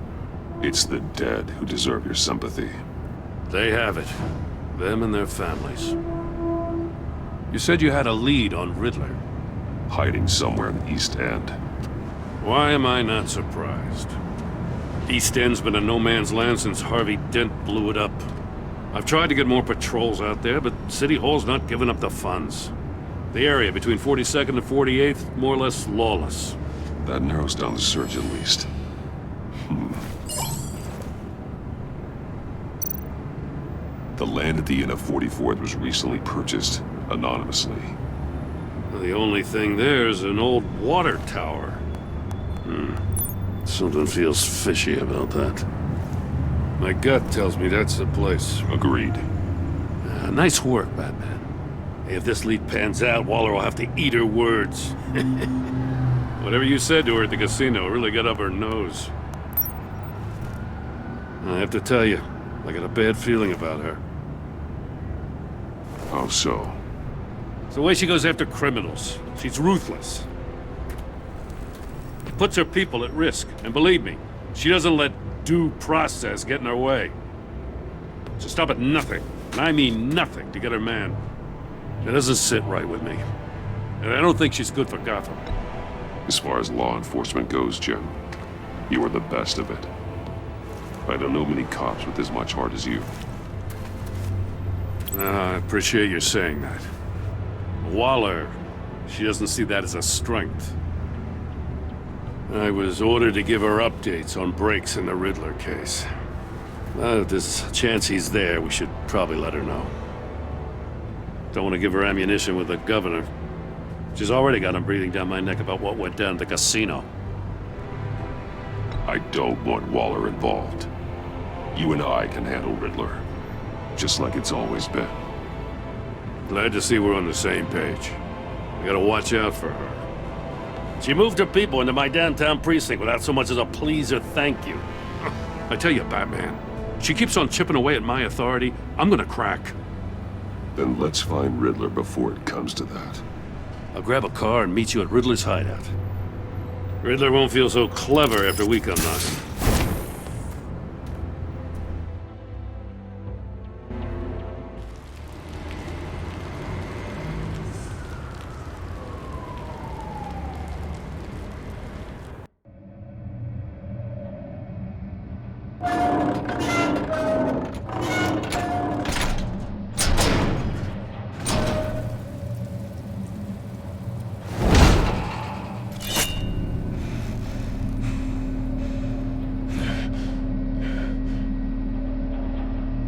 H: It's the dead who deserve your sympathy.
J: They have it. Them and their families. You said you had a lead on Riddler.
H: Hiding somewhere in the East End.
J: Why am I not surprised? East End's been a no-man's land since Harvey Dent blew it up. I've tried to get more patrols out there, but City Hall's not giving up the funds. The area between 42nd and 48th, more or less lawless.
H: That narrows down the search at least. The land at the end of 44th was recently purchased anonymously.
J: The only thing there is an old water tower. Something feels fishy about that. My gut tells me that's the place.
H: Agreed.
J: Nice work, Batman. If this lead pans out, Waller will have to eat her words. Whatever you said to her at the casino really got up her nose. I have to tell you, I got a bad feeling about her.
H: How so?
J: It's the way she goes after criminals. She's ruthless. Puts her people at risk. And believe me, she doesn't let due process get in her way. She'll stop at nothing, and I mean nothing, to get her man. It doesn't sit right with me. And I don't think she's good for Gotham.
H: As far as law enforcement goes, Jim, you are the best of it. I don't know many cops with as much heart as you.
J: I appreciate you saying that. Waller, she doesn't see that as a strength. I was ordered to give her updates on breaks in the Riddler case. If there's a chance he's there, we should probably let her know. Don't want to give her ammunition with the governor. She's already got him breathing down my neck about what went down at the casino.
H: I don't want Waller involved. You and I can handle Riddler, just like it's always been.
J: Glad to see we're on the same page. I gotta watch out for her. She moved her people into my downtown precinct without so much as a please or thank you. I tell you, Batman, she keeps on chipping away at my authority. I'm gonna crack.
H: Then let's find Riddler before it comes to that.
J: I'll grab a car and meet you at Riddler's hideout. Riddler won't feel so clever after we come knocking.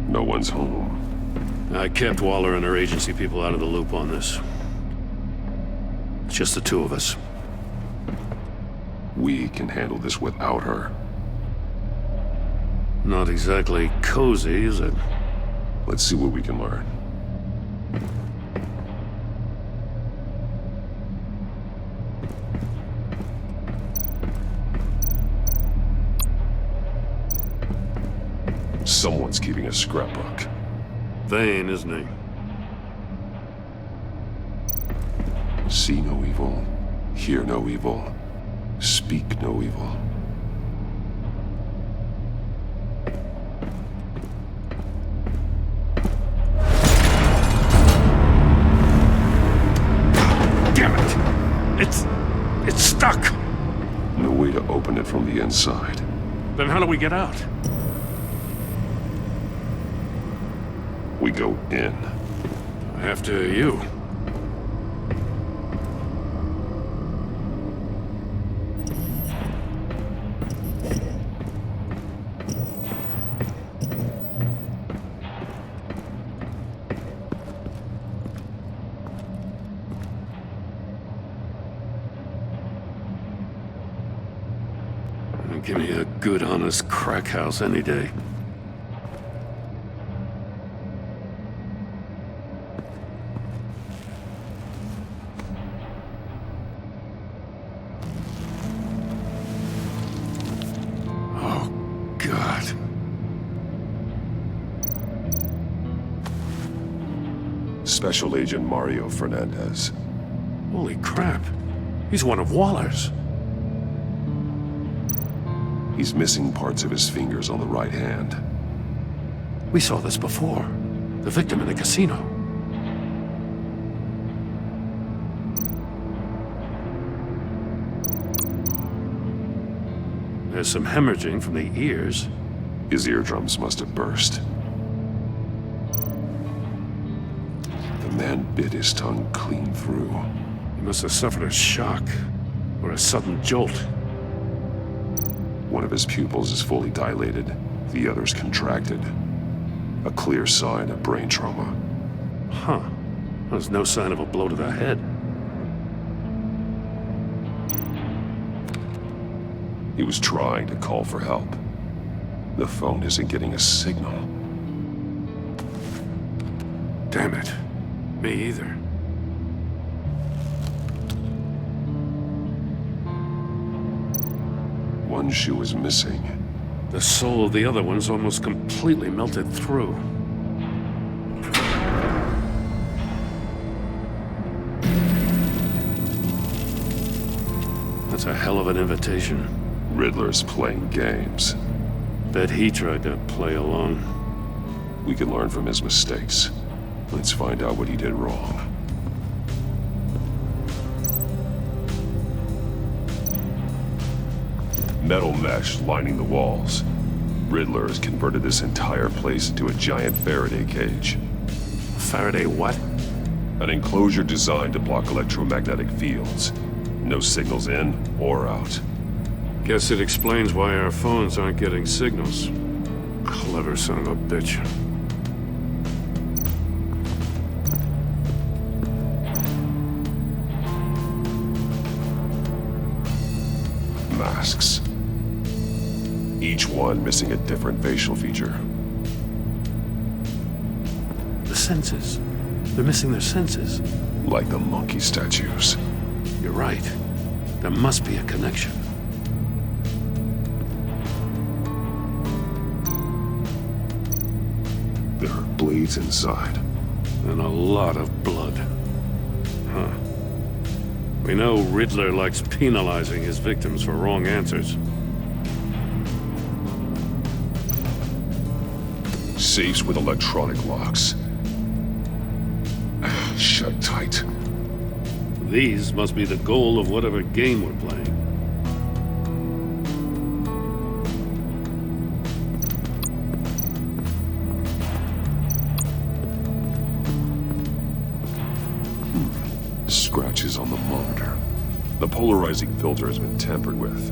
H: No one's home.
J: I kept Waller and her agency people out of the loop on this. It's just the two of us.
H: We can handle this without her.
J: Not exactly cozy, is it?
H: Let's see what we can learn. Someone's keeping a scrapbook.
J: Vane, isn't he?
H: See no evil, hear no evil, speak no evil.
J: Damn it! It's stuck!
H: No way to open it from the inside.
J: Then how do we get out?
H: We go in.
J: After you. Give me a good, honest crack house any day.
H: Special Agent Mario Fernandez.
J: Holy crap. He's one of Waller's.
A: He's missing parts of his fingers on the right hand.
J: We saw this before. The victim in the casino. There's some hemorrhaging from the ears.
A: His eardrums must have burst. The man bit his tongue clean through.
J: He must have suffered a shock or a sudden jolt.
A: One of his pupils is fully dilated, the other's contracted. A clear sign of brain trauma.
J: Huh. There's no sign of a blow to the head.
A: He was trying to call for help. The phone isn't getting a signal.
J: Damn it. Me either.
A: One shoe is missing.
J: The sole of the other one's almost completely melted through. That's a hell of an invitation.
A: Riddler's playing games.
J: Bet he tried to play along.
A: We can learn from his mistakes. Let's find out what he did wrong. Metal mesh lining the walls. Riddler has converted this entire place into a giant Faraday cage.
J: Faraday what?
A: An enclosure designed to block electromagnetic fields. No signals in or out.
J: Guess it explains why our phones aren't getting signals. Clever son of a bitch.
A: Masks. Each one missing a different facial feature.
J: The senses. They're missing their senses.
A: Like the monkey statues.
J: You're right. There must be a connection.
A: There are blades inside.
J: And a lot of blood. Huh. We know Riddler likes penalizing his victims for wrong answers.
A: Safes with electronic locks. Shut tight.
J: These must be the goal of whatever game we're playing.
A: Scratches on the monitor. The polarizing filter has been tampered with.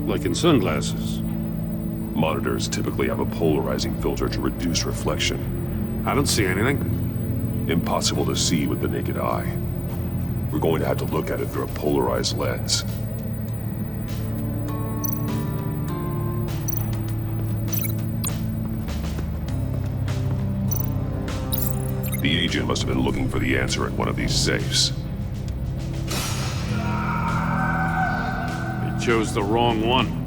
J: Like in sunglasses.
A: Monitors typically have a polarizing filter to reduce reflection.
J: I don't see anything.
A: Impossible to see with the naked eye. We're going to have to look at it through a polarized lens. The agent must have been looking for the answer at one of these safes.
J: He chose the wrong one.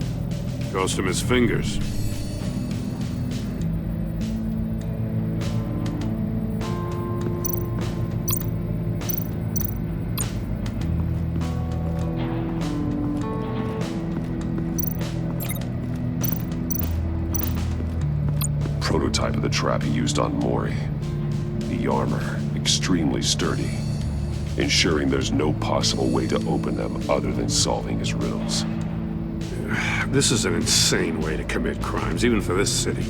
J: Cost him his fingers.
A: Prototype of the trap he used on Mori. The armor, extremely sturdy, ensuring there's no possible way to open them other than solving his riddles.
J: This is an insane way to commit crimes, even for this city.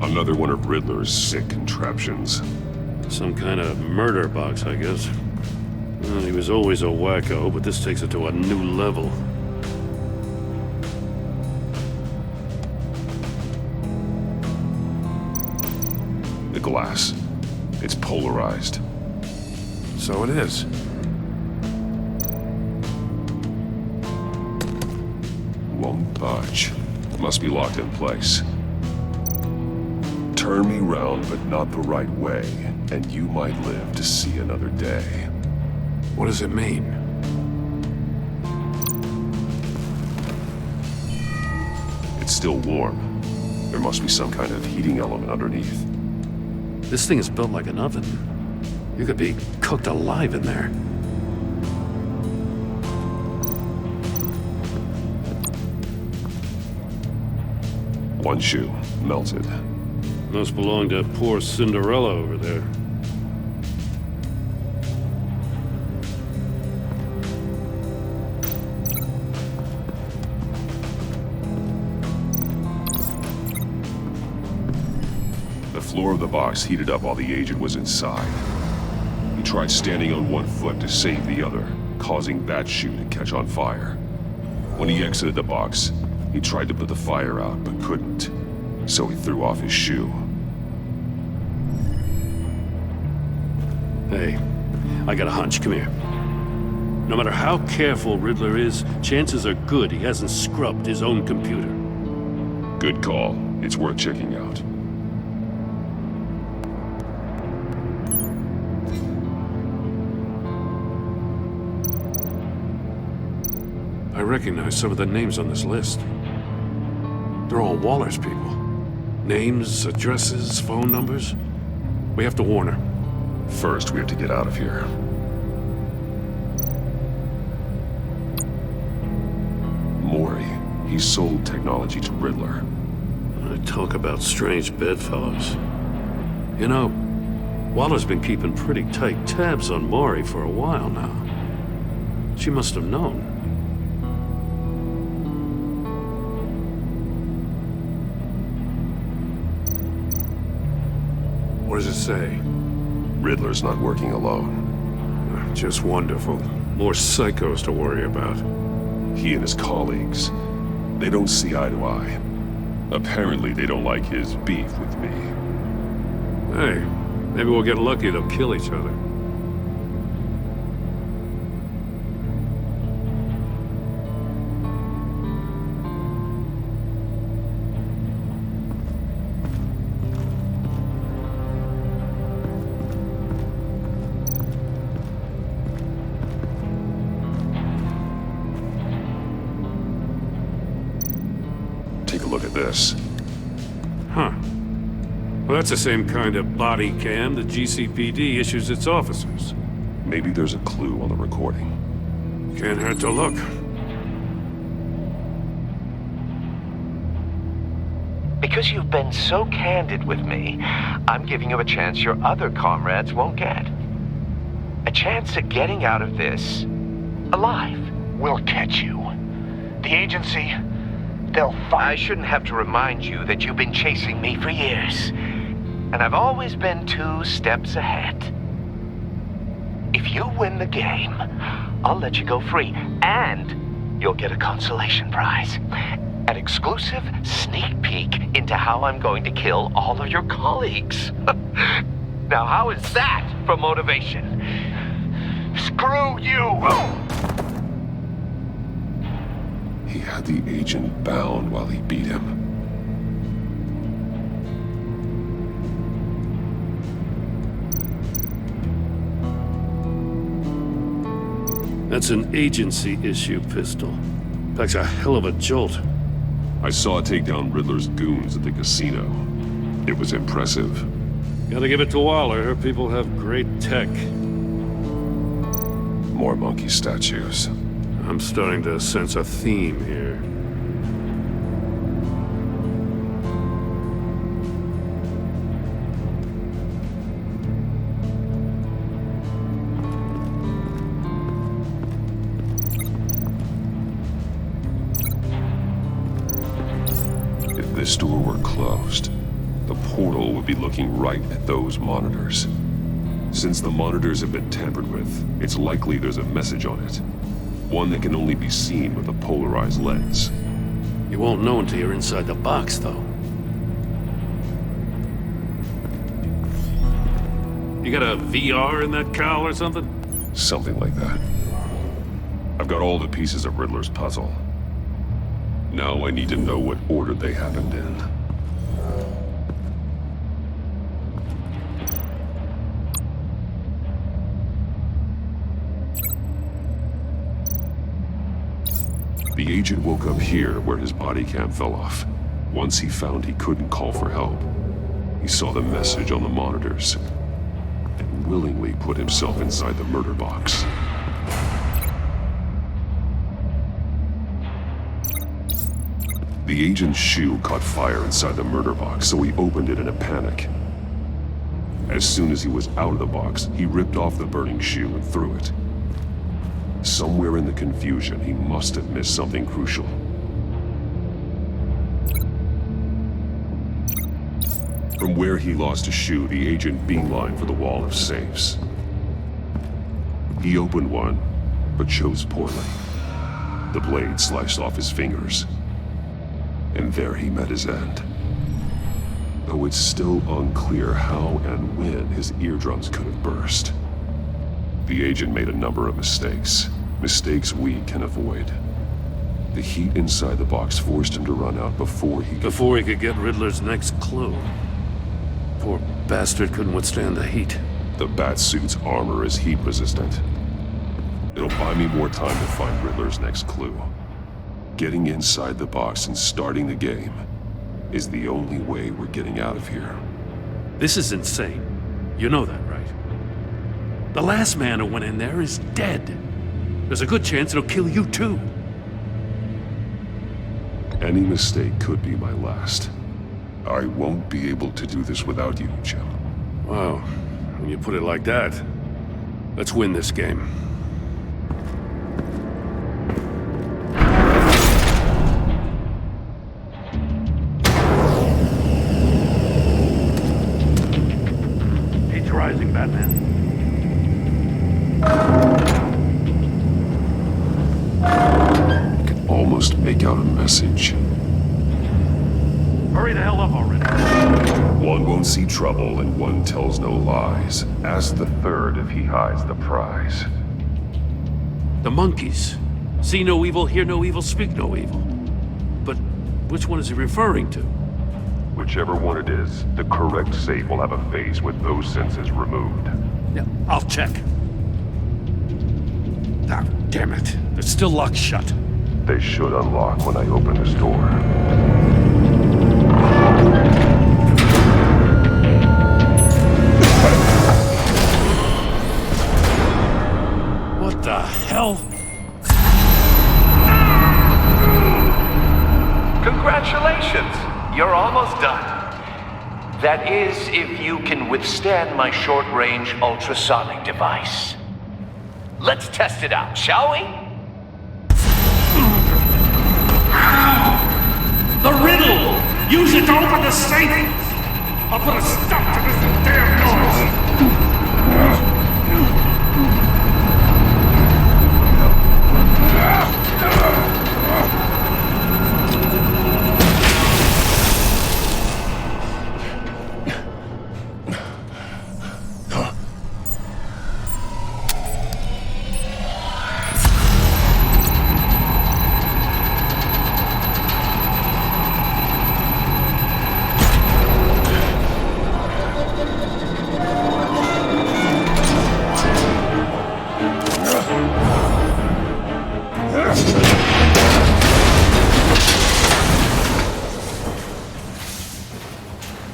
A: Another one of Riddler's sick contraptions.
J: Some kind of murder box, I guess. Well, he was always a wacko, but this takes it to a new level.
A: The glass. It's polarized.
J: So it is.
A: Won't budge. Must be locked in place. Turn me round, but not the right way, and you might live to see another day.
J: What does it mean?
A: It's still warm. There must be some kind of heating element underneath.
J: This thing is built like an oven. You could be cooked alive in there.
H: One shoe, melted.
J: Must belong to poor Cinderella over there.
H: The floor of the box heated up while the agent was inside. He tried standing on one foot to save the other, causing that shoe to catch on fire. When he exited the box, he tried to put the fire out, but couldn't. So he threw off his shoe.
J: Hey, I got a hunch. Come here. No matter how careful Riddler is, chances are good he hasn't scrubbed his own computer.
H: Good call. It's worth checking out.
J: I recognize some of the names on this list. They're all Waller's people. Names, addresses, phone numbers. We have to warn her.
H: First, we have to get out of here. Maury, he sold technology to Riddler.
J: Talk about strange bedfellows. You know, Waller's been keeping pretty tight tabs on Maury for a while now. She must have known. What does it say?
H: Riddler's not working alone.
J: Just wonderful. More psychos to worry about.
H: He and his colleagues, they don't see eye to eye. Apparently, they don't like his beef with me.
J: Hey, maybe we'll get lucky they'll kill each other.
H: Take a look at this.
J: Huh. Well, that's the same kind of body cam the GCPD issues its officers.
H: Maybe there's a clue on the recording.
J: Can't hurt to look.
N: Because you've been so candid with me, I'm giving you a chance your other comrades won't get. A chance at getting out of this alive.
B: We'll catch you. The agency, they'll find...
N: I shouldn't have to remind you that you've been chasing me for years. And I've always been 2 steps ahead. If you win the game, I'll let you go free. And you'll get a consolation prize. An exclusive sneak peek into how I'm going to kill all of your colleagues. Now, how is that for motivation? Screw you!
H: He had the agent bound while he beat him.
J: That's an agency-issue pistol. Packs a hell of a jolt.
H: I saw it take down Riddler's goons at the casino. It was impressive.
J: Gotta give it to Waller. Her people have great tech.
H: More monkey statues.
J: I'm starting to sense a theme here.
H: If this door were closed, the portal would be looking right at those monitors. Since the monitors have been tampered with, it's likely there's a message on it. One that can only be seen with a polarized lens.
J: You won't know until you're inside the box, though. You got a VR in that cowl or something?
H: Something like that. I've got all the pieces of Riddler's puzzle. Now I need to know what order they happened in. The agent woke up here where his body cam fell off. Once he found he couldn't call for help, he saw the message on the monitors. And willingly put himself inside the murder box. The agent's shoe caught fire inside the murder box, so he opened it in a panic. As soon as he was out of the box, he ripped off the burning shoe and threw it. Somewhere in the confusion, he must have missed something crucial. From where he lost a shoe, the agent beelined for the wall of safes. He opened one, but chose poorly. The blade sliced off his fingers. And there he met his end. Though it's still unclear how and when his eardrums could have burst. The agent made a number of mistakes. Mistakes we can avoid. The heat inside the box forced him to run out before he
J: could get Riddler's next clue. Poor bastard couldn't withstand the heat.
H: The Batsuit's armor is heat resistant. It'll buy me more time to find Riddler's next clue. Getting inside the box and starting the game is the only way we're getting out of here.
J: This is insane. You know that, right? The last man who went in there is dead. There's a good chance it'll kill you too.
H: Any mistake could be my last. I won't be able to do this without you, Jim.
J: Wow, when you put it like that, let's win this game.
I: Heat's rising, Batman.
H: I can almost make out a message.
I: Hurry the hell up already.
H: One won't see trouble and one tells no lies. Ask the third if he hides the prize.
J: The monkeys. See no evil, hear no evil, speak no evil. But which one is he referring to?
H: Whichever one it is, the correct safe will have a face with those senses removed.
J: Yeah, I'll check. Ah, damn it. They're still locked shut.
H: They should unlock when I open this door.
J: What the hell?
N: Congratulations! You're almost done. That is, if you can withstand my short-range ultrasonic device. Let's test it out, shall we?
I: The riddle! Use it to open the safe! I'll put a stop to this damn noise!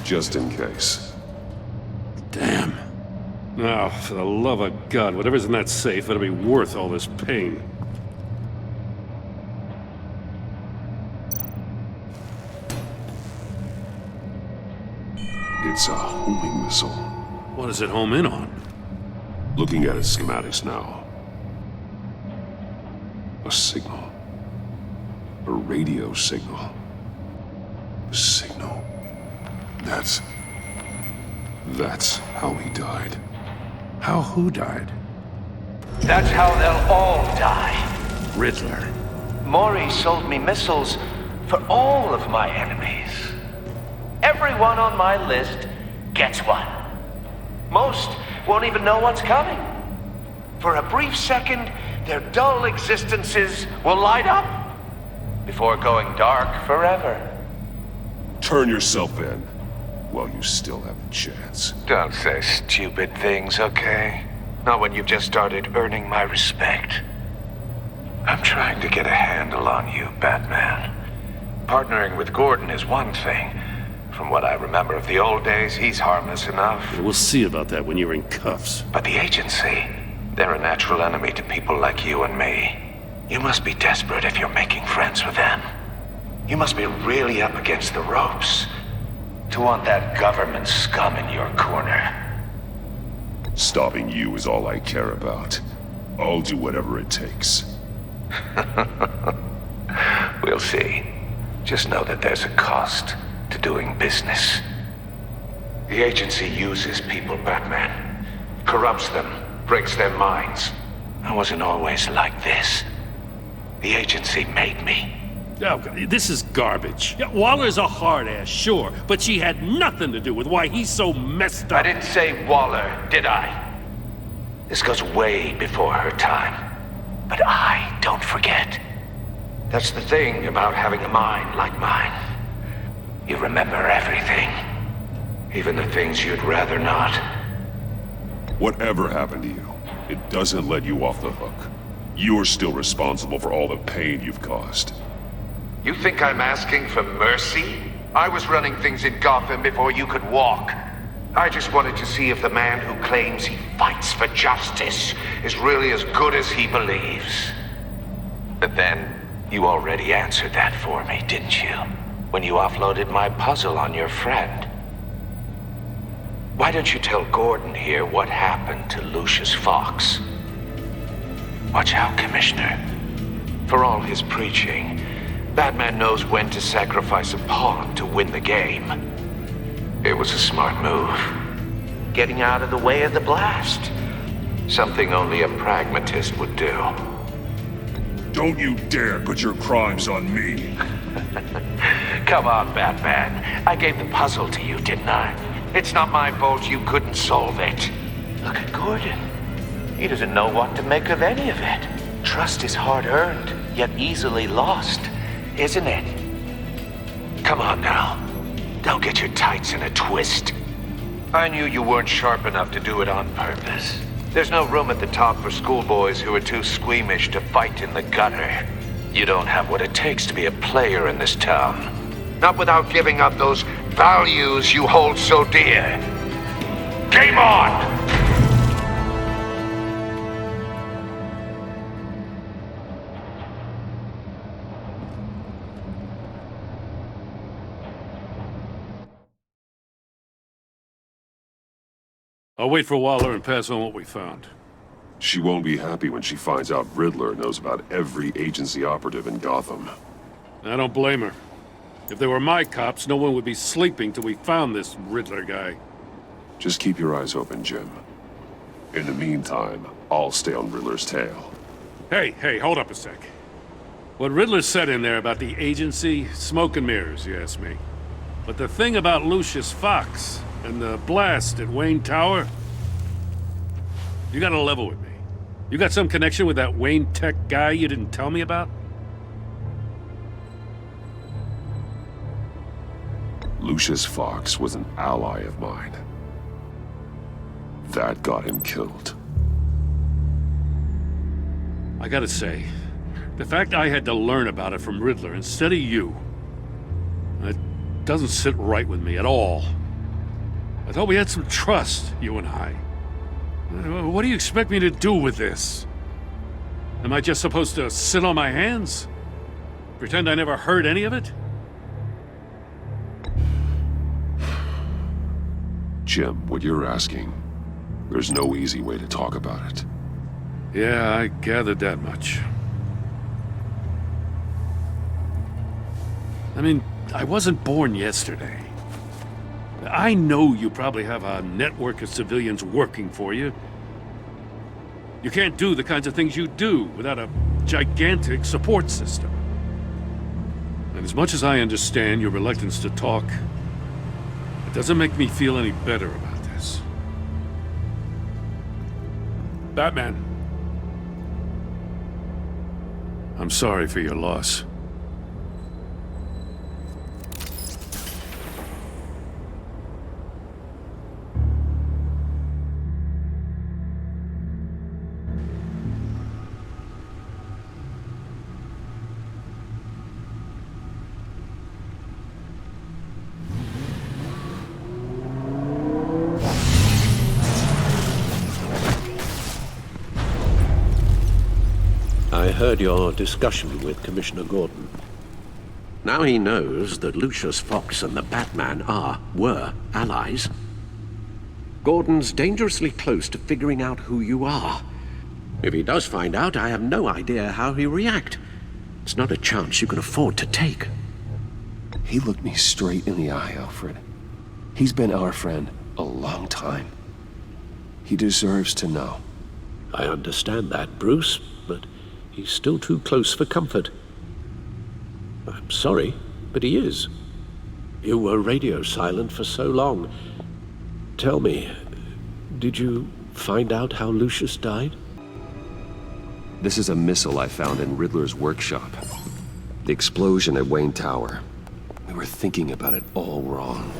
H: Just in case.
J: Damn. Now, for the love of God, whatever's in that safe better be worth all this pain.
H: It's a homing missile.
J: What does it home in on?
H: Looking at its schematics now. A signal. A radio signal. A signal. That's how he died.
J: How who died?
N: That's how they'll all die.
J: Riddler.
N: Maury sold me missiles for all of my enemies. Everyone on my list gets one. Most won't even know what's coming. For a brief second, their dull existences will light up before going dark forever.
H: Turn yourself in while you still have a chance.
N: Don't say stupid things, okay? Not when you've just started earning my respect. I'm trying to get a handle on you, Batman. Partnering with Gordon is one thing. From what I remember of the old days, he's harmless enough.
J: We'll see about that when you're in cuffs.
N: But the agency, they're a natural enemy to people like you and me. You must be desperate if you're making friends with them. You must be really up against the ropes to want that government scum in your corner.
H: Stopping you is all I care about. I'll do whatever it takes.
N: We'll see. Just know that there's a cost to doing business. The agency uses people, Batman. Corrupts them, breaks their minds. I wasn't always like this. The agency made me.
J: Oh, this is garbage. Yeah, Waller's a hard ass, sure, but she had nothing to do with why he's so messed up.
N: I didn't say Waller, did I? This goes way before her time. But I don't forget. That's the thing about having a mind like mine. You remember everything. Even the things you'd rather not.
H: Whatever happened to you, it doesn't let you off the hook. You're still responsible for all the pain you've caused.
N: You think I'm asking for mercy? I was running things in Gotham before you could walk. I just wanted to see if the man who claims he fights for justice is really as good as he believes. But then, you already answered that for me, didn't you? When you offloaded my puzzle on your friend. Why don't you tell Gordon here what happened to Lucius Fox? Watch out, Commissioner. For all his preaching, Batman knows when to sacrifice a pawn to win the game. It was a smart move. Getting out of the way of the blast. Something only a pragmatist would do.
H: Don't you dare put your crimes on me.
N: Come on, Batman. I gave the puzzle to you, didn't I? It's not my fault you couldn't solve it. Look at Gordon. He doesn't know what to make of any of it. Trust is hard-earned, yet easily lost, isn't it? Come on now. Don't get your tights in a twist. I knew you weren't sharp enough to do it on purpose. There's no room at the top for schoolboys who are too squeamish to fight in the gutter. You don't have what it takes to be a player in this town. Not without giving up those values you hold so dear. Game on!
J: I'll wait for Waller and pass on what we found.
H: She won't be happy when she finds out Riddler knows about every agency operative in Gotham.
J: I don't blame her. If they were my cops, no one would be sleeping till we found this Riddler guy.
H: Just keep your eyes open, Jim. In the meantime, I'll stay on Riddler's tail.
J: Hey, hold up a sec. What Riddler said in there about the agency, smoke and mirrors, you ask me. But the thing about Lucius Fox and the blast at Wayne Tower, you gotta level with me. You got some connection with that Wayne Tech guy you didn't tell me about?
H: Lucius Fox was an ally of mine. That got him killed.
J: I gotta say, the fact I had to learn about it from Riddler instead of you, it doesn't sit right with me at all. I thought we had some trust, you and I. What do you expect me to do with this? Am I just supposed to sit on my hands? Pretend I never heard any of it?
H: Jim, what you're asking, there's no easy way to talk about it.
J: Yeah, I gathered that much. I mean, I wasn't born yesterday. I know you probably have a network of civilians working for you. You can't do the kinds of things you do without a gigantic support system. And as much as I understand your reluctance to talk, it doesn't make me feel any better about this. Batman. I'm sorry for your loss.
D: I heard your discussion with Commissioner Gordon. Now he knows that Lucius Fox and the Batman were allies. Gordon's dangerously close to figuring out who you are. If he does find out, I have no idea how he'll react. It's not a chance you can afford to take.
A: He looked me straight in the eye, Alfred. He's been our friend a long time. He deserves to know.
D: I understand that, Bruce, but he's still too close for comfort. I'm sorry, but he is. You were radio silent for so long. Tell me, did you find out how Lucius died?
A: This is a missile I found in Riddler's workshop. The explosion at Wayne Tower. We were thinking about it all wrong.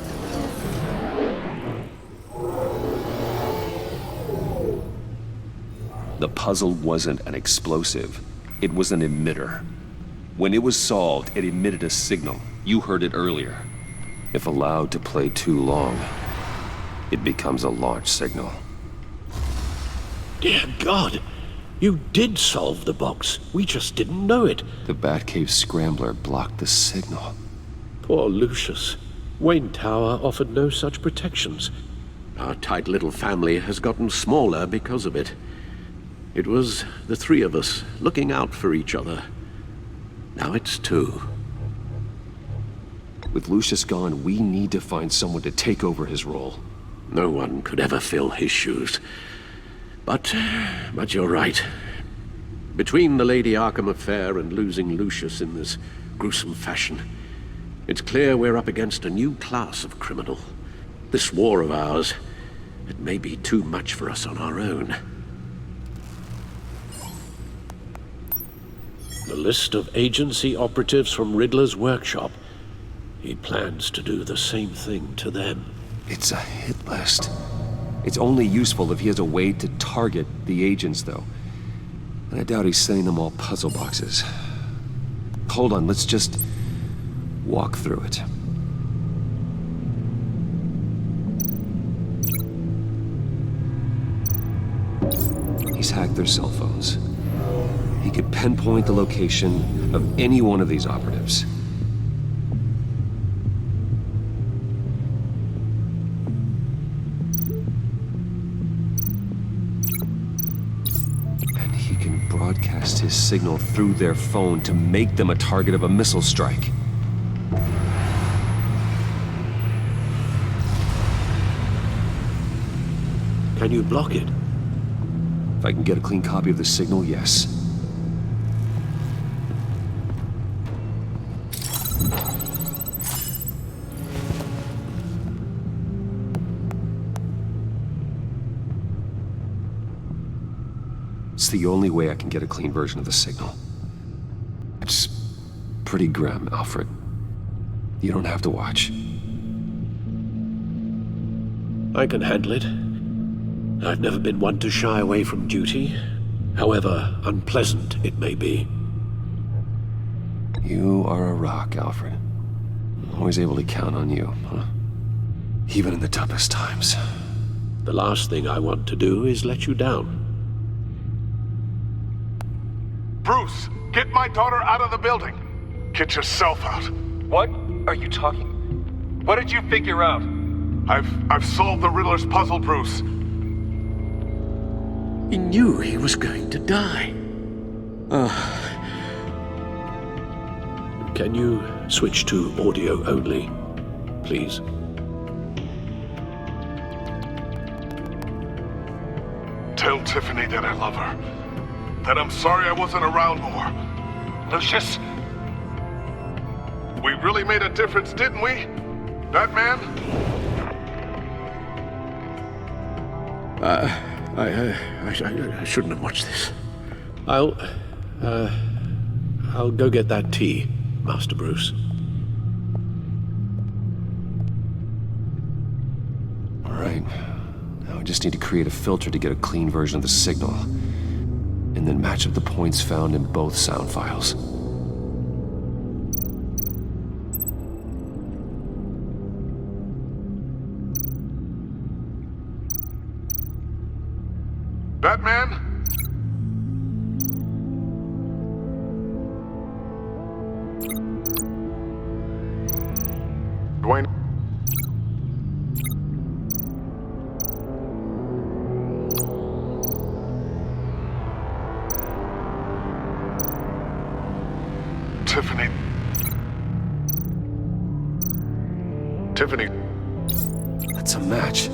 A: The puzzle wasn't an explosive. It was an emitter. When it was solved, it emitted a signal. You heard it earlier. If allowed to play too long, it becomes a launch signal.
D: Dear God! You did solve the box. We just didn't know it.
A: The Batcave scrambler blocked the signal.
D: Poor Lucius. Wayne Tower offered no such protections. Our tight little family has gotten smaller because of it. It was the three of us looking out for each other. Now it's two.
A: With Lucius gone, we need to find someone to take over his role.
D: No one could ever fill his shoes. But you're right. Between the Lady Arkham affair and losing Lucius in this gruesome fashion, it's clear we're up against a new class of criminal. This war of ours, it may be too much for us on our own. The list of agency operatives from Riddler's workshop. He plans to do the same thing to them.
A: It's a hit list. It's only useful if he has a way to target the agents, though. And I doubt he's sending them all puzzle boxes. Hold on, let's just walk through it. He's hacked their cell phones. He could pinpoint the location of any one of these operatives. And he can broadcast his signal through their phone to make them a target of a missile strike.
D: Can you block it?
A: If I can get a clean copy of the signal, yes. It's the only way I can get a clean version of the signal. It's pretty grim, Alfred. You don't have to watch.
D: I can handle it. I've never been one to shy away from duty, however unpleasant it may be.
A: You are a rock, Alfred. Always able to count on you, huh? Even in the toughest times.
D: The last thing I want to do is let you down.
R: Bruce, get my daughter out of the building. Get yourself out.
C: What are you talking? What did you figure out?
R: I've solved the Riddler's puzzle, Bruce.
D: He knew he was going to die. Can you switch to audio only, please?
R: Tell Tiffany that I love her. That I'm sorry I wasn't around more.
C: Lucius?
R: We really made a difference, didn't we? Batman?
D: I shouldn't have watched this. I'll go get that tea, Master Bruce.
A: All right. Now I just need to create a filter to get a clean version of the signal, and then match up the points found in both sound files.
R: Batman? Tiffany. Tiffany.
A: That's a match.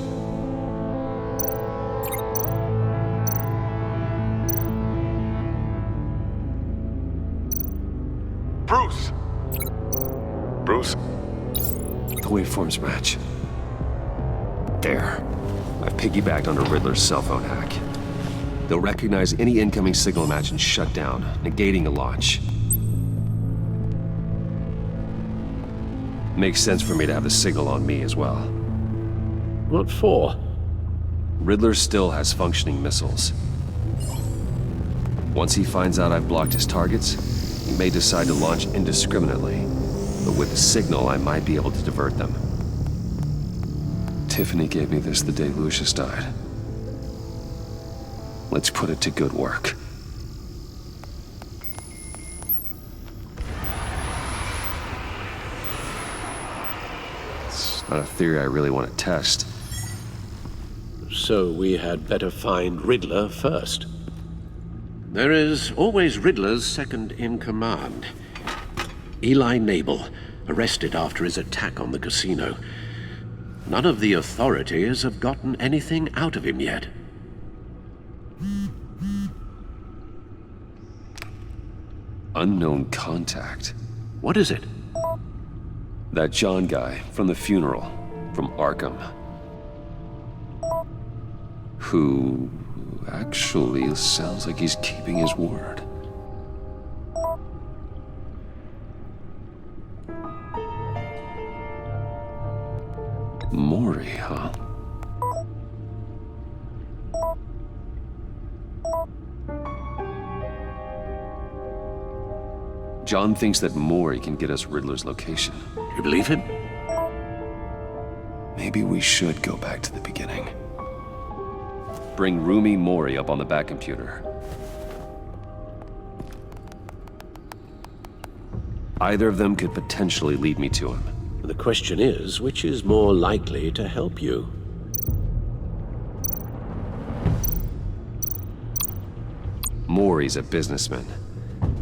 R: Bruce! Bruce?
A: The waveforms match. There. I've piggybacked on a Riddler's cell phone hack. They'll recognize any incoming signal match and shut down, negating a launch. Makes sense for me to have the signal on me as well.
D: What for?
A: Riddler still has functioning missiles. Once he finds out I've blocked his targets, he may decide to launch indiscriminately. But with the signal, I might be able to divert them. Tiffany gave me this the day Lucius died. Let's put it to good work. It's not a theory I really want to test.
D: So we had better find Riddler first. There is always Riddler's second in command. Eli Nabel, arrested after his attack on the casino. None of the authorities have gotten anything out of him yet.
A: Unknown contact.
D: What is it?
A: That John guy from the funeral, from Arkham. Who actually sounds like he's keeping his word. Maury, huh? John thinks that Maury can get us Riddler's location.
D: You believe him?
A: Maybe we should go back to the beginning. Bring Rumi Maury up on the back computer. Either of them could potentially lead me to him.
D: The question is, which is more likely to help you?
A: Maury's a businessman.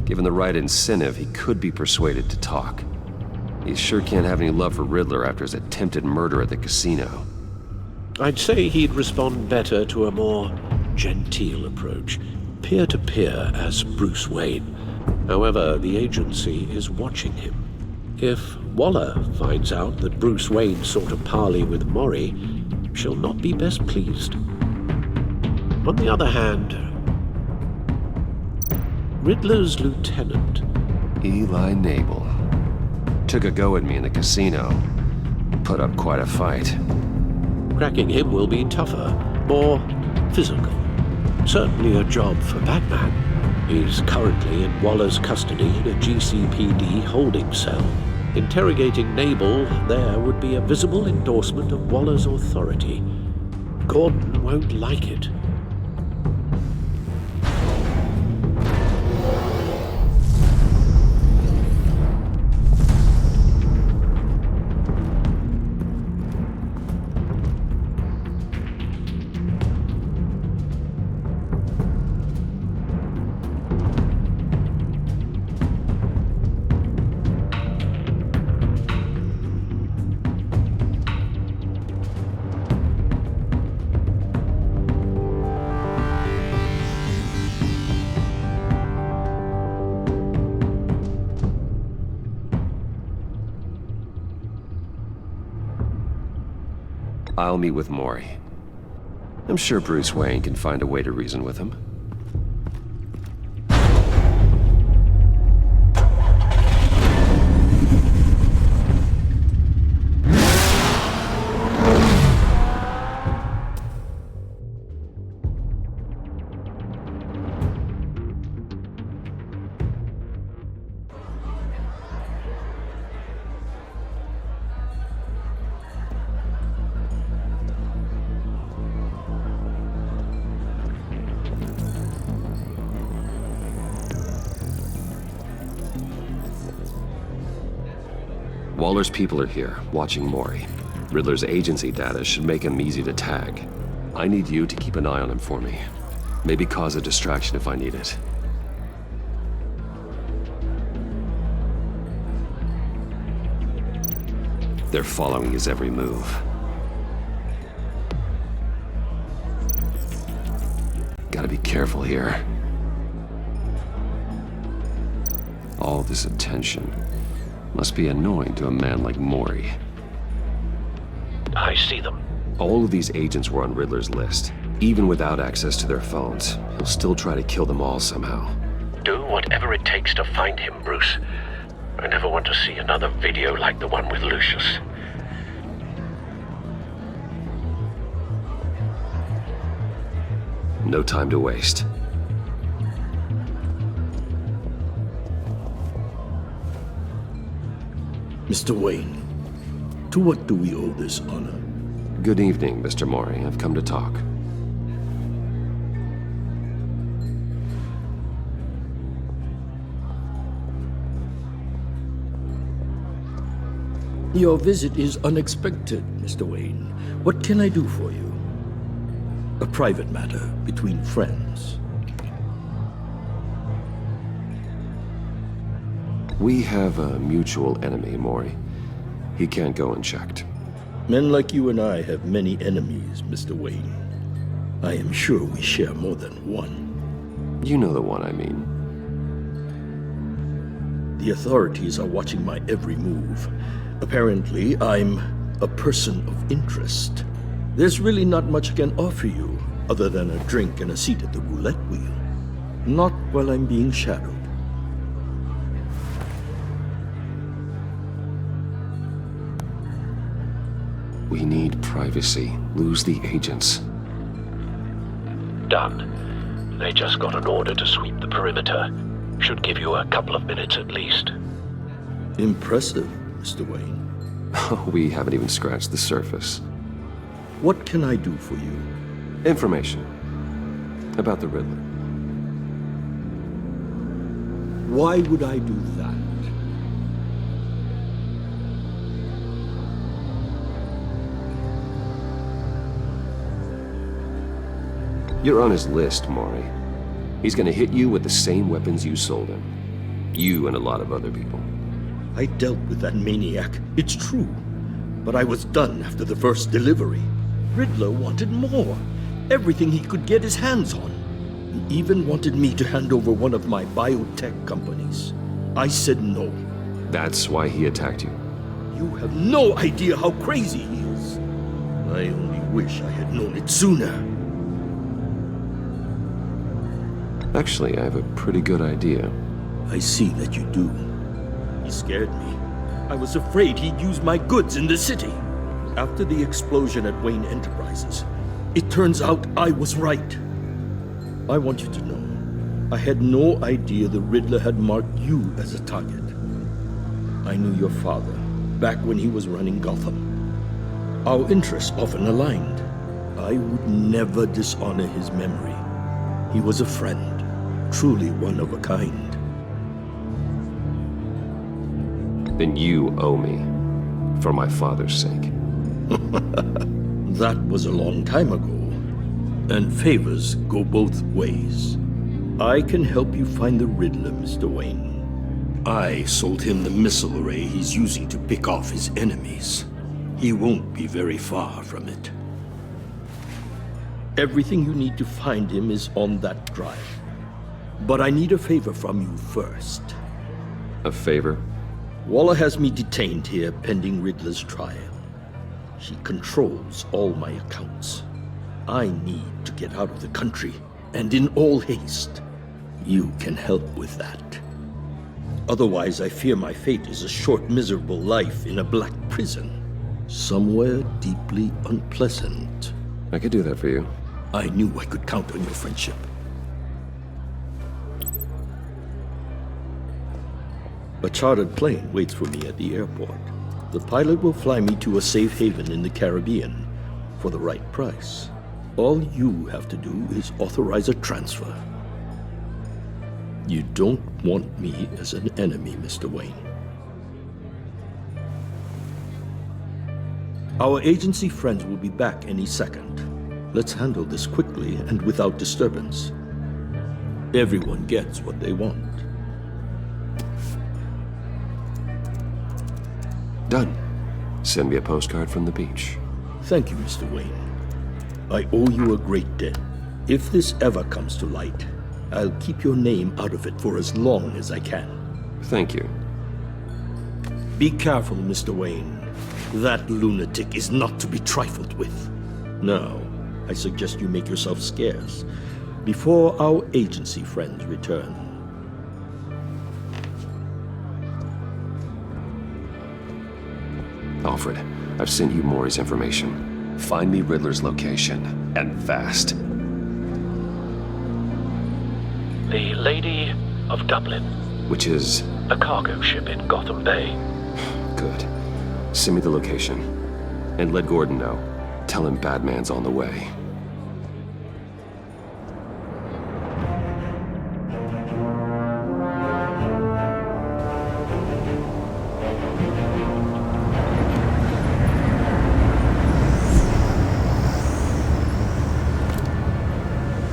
A: Given the right incentive, he could be persuaded to talk. He sure can't have any love for Riddler after his attempted murder at the casino.
D: I'd say he'd respond better to a more genteel approach, peer-to-peer as Bruce Wayne. However, the agency is watching him. If Waller finds out that Bruce Wayne sought a parley with Maury, she'll not be best pleased. On the other hand, Riddler's lieutenant,
A: Eli Nabel, took a go at me in the casino. Put up quite a fight.
D: Cracking him will be tougher, more physical. Certainly a job for Batman. He's currently in Waller's custody in a GCPD holding cell. Interrogating Nabel there would be a visible endorsement of Waller's authority. Gordon won't like it.
A: I'll meet with Maury. I'm sure Bruce Wayne can find a way to reason with him. Waller's people are here, watching Maury. Riddler's agency data should make him easy to tag. I need you to keep an eye on him for me. Maybe cause a distraction if I need it. They're following his every move. Gotta be careful here. All this attention must be annoying to a man like Mori.
D: I see them.
A: All of these agents were on Riddler's list. Even without access to their phones, he'll still try to kill them all somehow.
D: Do whatever it takes to find him, Bruce. I never want to see another video like the one with Lucius.
A: No time to waste.
Q: Mr. Wayne, to what do we owe this honor?
A: Good evening, Mr. Mori. I've come to talk.
Q: Your visit is unexpected, Mr. Wayne. What can I do for you? A private matter between friends.
A: We have a mutual enemy, Mori. He can't go unchecked.
Q: Men like you and I have many enemies, Mr. Wayne. I am sure we share more than one.
A: You know the one I mean.
Q: The authorities are watching my every move. Apparently, I'm a person of interest. There's really not much I can offer you, other than a drink and a seat at the roulette wheel. Not while I'm being shadowed.
A: We need privacy. Lose the agents.
D: Done. They just got an order to sweep the perimeter. Should give you a couple of minutes at least.
Q: Impressive, Mr. Wayne.
A: We haven't even scratched the surface.
Q: What can I do for you?
A: Information. About the Riddler.
Q: Why would I do that?
A: You're on his list, Mori. He's gonna hit you with the same weapons you sold him. You and a lot of other people.
Q: I dealt with that maniac, it's true. But I was done after the first delivery. Riddler wanted more. Everything he could get his hands on. He even wanted me to hand over one of my biotech companies. I said no.
A: That's why he attacked you?
Q: You have no idea how crazy he is. I only wish I had known it sooner.
A: Actually, I have a pretty good idea.
Q: I see that you do. He scared me. I was afraid he'd use my goods in the city. After the explosion at Wayne Enterprises, it turns out I was right. I want you to know, I had no idea the Riddler had marked you as a target. I knew your father, back when he was running Gotham. Our interests often aligned. I would never dishonor his memory. He was a friend, truly one of a kind.
A: Then you owe me, for my father's sake.
Q: That was a long time ago, and favors go both ways. I can help you find the Riddler, Mr. Wayne. I sold him the missile array he's using to pick off his enemies. He won't be very far from it. Everything you need to find him is on that drive. But I need a favor from you first.
A: A favor?
Q: Waller has me detained here pending Riddler's trial. She controls all my accounts. I need to get out of the country, and in all haste. You can help with that. Otherwise, I fear my fate is a short, miserable life in a black prison. Somewhere deeply unpleasant.
A: I could do that for you.
Q: I knew I could count on your friendship. A chartered plane waits for me at the airport. The pilot will fly me to a safe haven in the Caribbean for the right price. All you have to do is authorize a transfer. You don't want me as an enemy, Mr. Wayne. Our agency friends will be back any second. Let's handle this quickly and without disturbance. Everyone gets what they want.
A: Done. Send me a postcard from the beach.
Q: Thank you, Mr. Wayne. I owe you a great debt. If this ever comes to light, I'll keep your name out of it for as long as I can.
A: Thank you.
Q: Be careful, Mr. Wayne. That lunatic is not to be trifled with. Now, I suggest you make yourself scarce before our agency friends return.
A: Alfred, I've sent you Maury's information. Find me Riddler's location, and fast.
D: The Lady of Dublin.
A: Which is?
D: A cargo ship in Gotham Bay.
A: Good. Send me the location. And let Gordon know. Tell him Batman's on the way.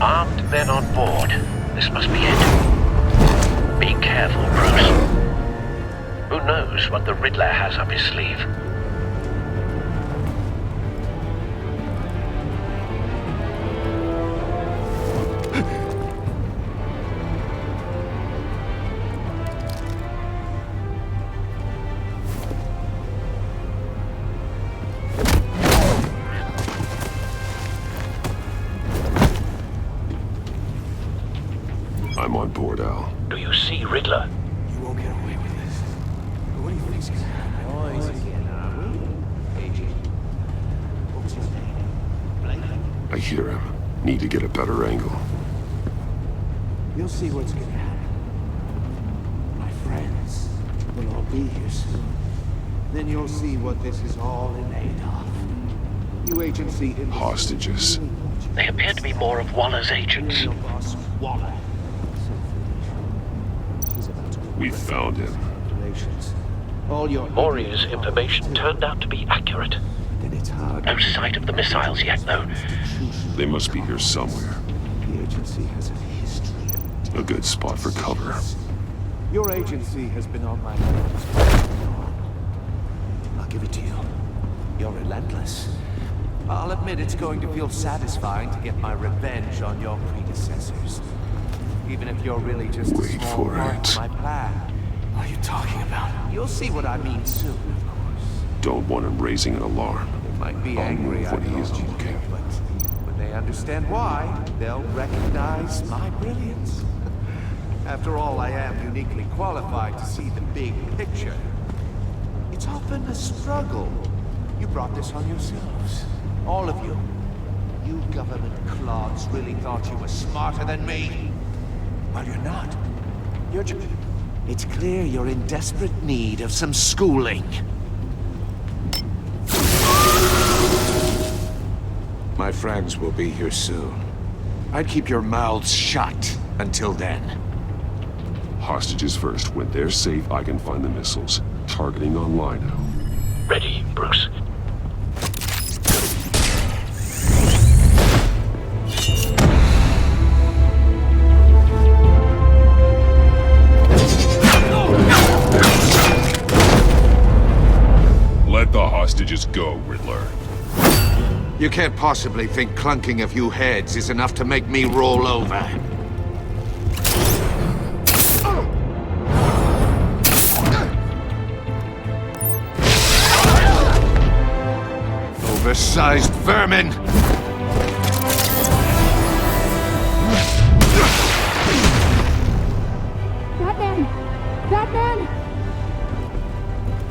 D: Armed men on board. This must be it. Be careful, Bruce. Who knows what the Riddler has up his sleeve?
A: I'm on board, Al.
D: Do you see Riddler?
U: You won't get away with this. What do you think's gonna happen?
G: Boys again, are we? Agent. What's his name?
A: I hear him. Need to get a better angle.
G: You'll see what's gonna happen. My friends will all be here soon. Then you'll see what this is all in aid of. You agency...
A: Hostages.
D: They appear to be more of Waller's agents.
G: Waller.
A: We found him.
D: Maury's information turned out to be accurate.
G: Then it's hard.
D: No sight of the missiles yet, though.
A: They must be here somewhere.
G: The agency has a history.
A: A good spot for cover.
G: Your agency has been on my mind. I'll give it to you. You're relentless. I'll admit it's going to feel satisfying to get my revenge on your predecessors. Even if you're really just a small part of my plan.
U: What are you talking about?
G: You'll see what I mean soon, of course.
A: Don't want him raising an alarm.
G: They might be
A: I'll
G: angry
A: move when
G: I
A: he is
G: called you,
A: looking.
G: but when they understand why, they'll recognize my brilliance. After all, I am uniquely qualified to see the big picture. It's often a struggle. You brought this on yourselves. All of you. You government clods really thought you were smarter than me. Well, you're not. You're just... It's clear you're in desperate need of some schooling.
F: My friends will be here soon. I'd keep your mouths shut until then.
A: Hostages first. When they're safe, I can find the missiles. Targeting on Lino.
D: Ready, Bruce.
H: Let the hostages go, Riddler.
F: You can't possibly think clunking a few heads is enough to make me roll over. Oversized vermin!
V: Batman! Batman!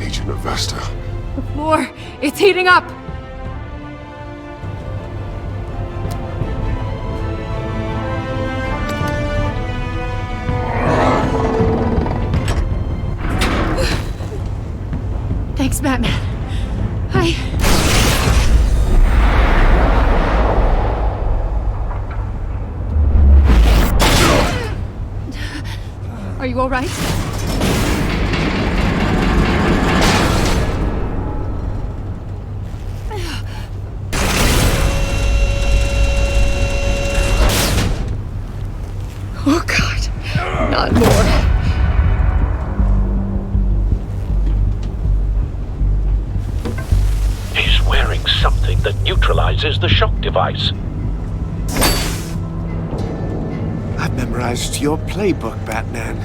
A: Agent Avesta.
V: The floor, it's heating up! Thanks, Batman. Are you all right? Oh, God. Not more.
D: neutralizes the shock device.
F: I've memorized your playbook, Batman.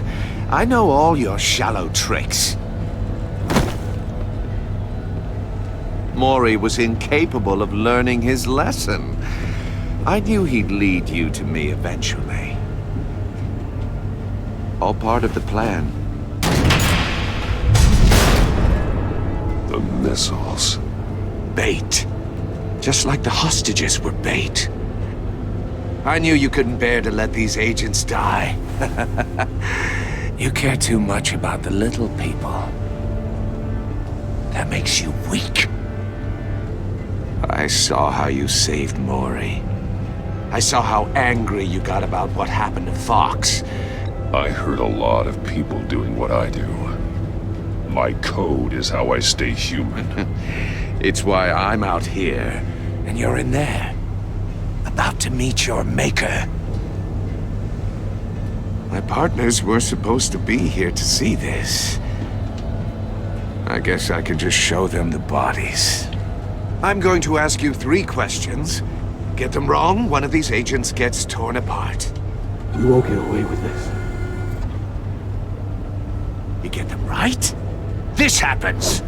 F: I know all your shallow tricks. Mori was incapable of learning his lesson. I knew he'd lead you to me eventually. All part of the plan.
A: The missiles.
F: Bait. Just like the hostages were bait. I knew you couldn't bear to let these agents die. You care too much about the little people. That makes you weak. I saw how you saved Mori. I saw how angry you got about what happened to Fox.
H: I hurt a lot of people doing what I do. My code is how I stay human.
F: It's why I'm out here, and you're in there. About to meet your maker. My partners were supposed to be here to see this. I guess I could just show them the bodies. I'm going to ask you 3 questions. Get them wrong, one of these agents gets torn apart.
Q: You won't get away with this.
F: You get them right, this happens!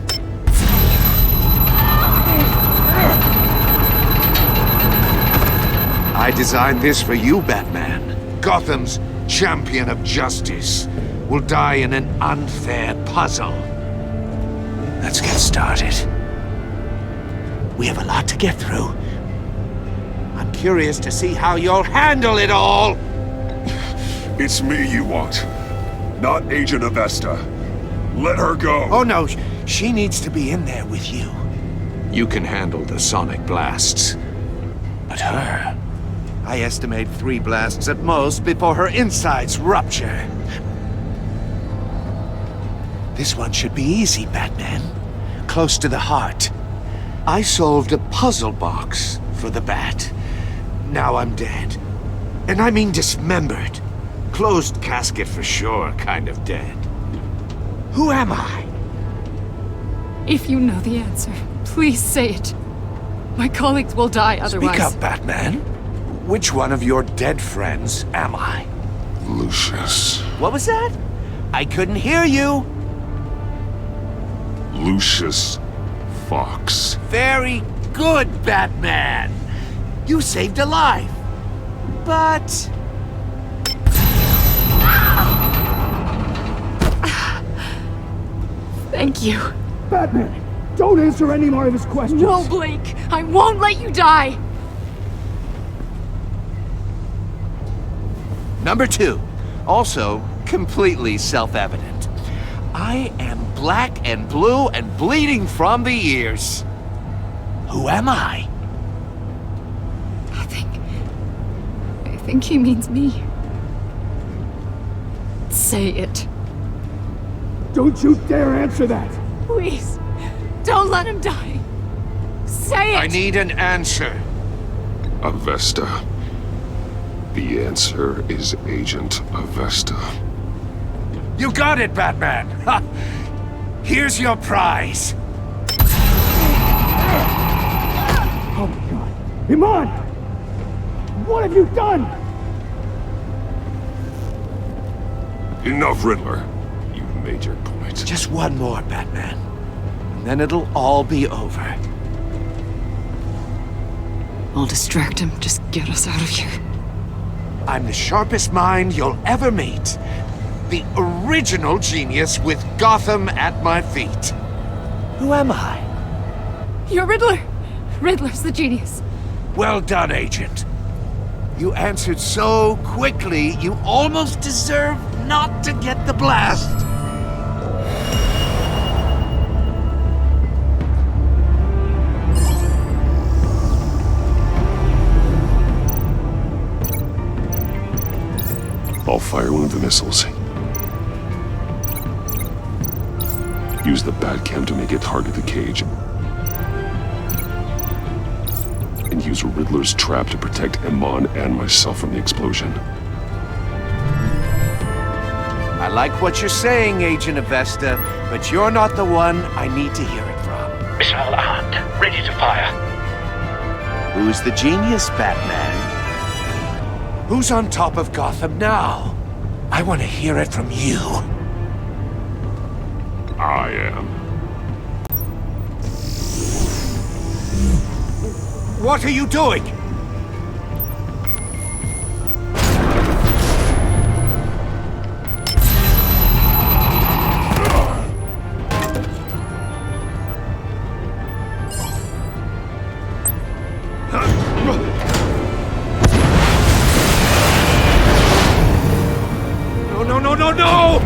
F: I designed this for you, Batman. Gotham's champion of justice will die in an unfair puzzle. Let's get started. We have a lot to get through. I'm curious to see how you'll handle it all!
H: It's me you want, not Agent Avesta. Let her go!
F: Oh no, she needs to be in there with you. You can handle the sonic blasts. But her... I estimate 3 blasts at most before her insides rupture. This one should be easy, Batman. Close to the heart. I solved a puzzle box for the Bat. Now I'm dead. And I mean dismembered. Closed casket for sure, kind of dead. Who am I?
L: If you know the answer, please say it. My colleagues will die otherwise.
F: Speak up, Batman. Which one of your dead friends am I?
H: Lucius.
F: What was that? I couldn't hear you.
H: Lucius Fox.
F: Very good, Batman. You saved a life. But...
L: Thank you.
Q: Batman, don't answer any more of his questions.
L: No, Blake. I won't let you die.
F: Number 2. Also, completely self-evident. I am black and blue and bleeding from the ears. Who am I?
L: I think he means me. Say it.
Q: Don't you dare answer that!
L: Please, don't let him die. Say it!
F: I need an answer.
H: Avesta. The answer is Agent Avesta.
F: You got it, Batman! Ha! Here's your prize.
Q: Oh my god. Iman! What have you done?
H: Enough, Riddler. You've made your point.
F: Just one more, Batman. And then it'll all be over.
L: I'll distract him. Just get us out of here.
F: I'm the sharpest mind you'll ever meet. The original genius with Gotham at my feet. Who am I?
L: You're Riddler. Riddler's the genius.
F: Well done, Agent. You answered so quickly, you almost deserve not to get the blast.
H: I'll fire one of the missiles. Use the Batcam to make it target the cage. And use Riddler's trap to protect Iman and myself from the explosion.
F: I like what you're saying, Agent Avesta, but you're not the one I need to hear it from.
N: Missile armed, ready to fire.
G: Who's the genius, Batman? Who's on top of Gotham now? I want to hear it from you.
H: I am.
G: What are you doing? No!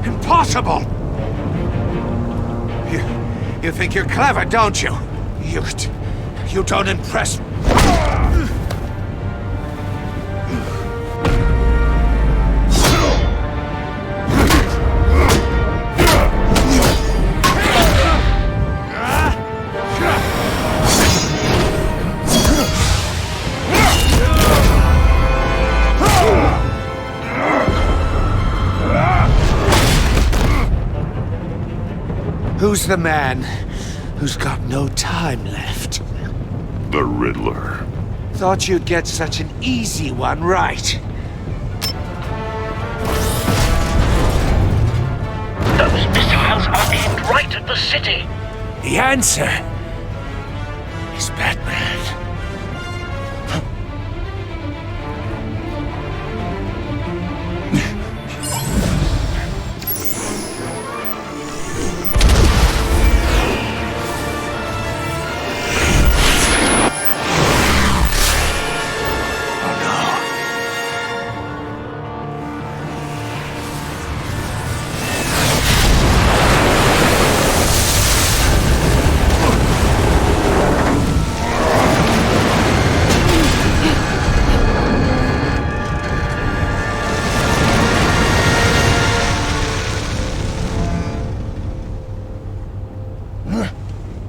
G: Impossible! You think you're clever, don't you? You don't impress me. Who's the man who's got no time left?
H: The Riddler.
G: Thought you'd get such an easy one right.
D: Those missiles are aimed right at the city.
G: The answer is Batman.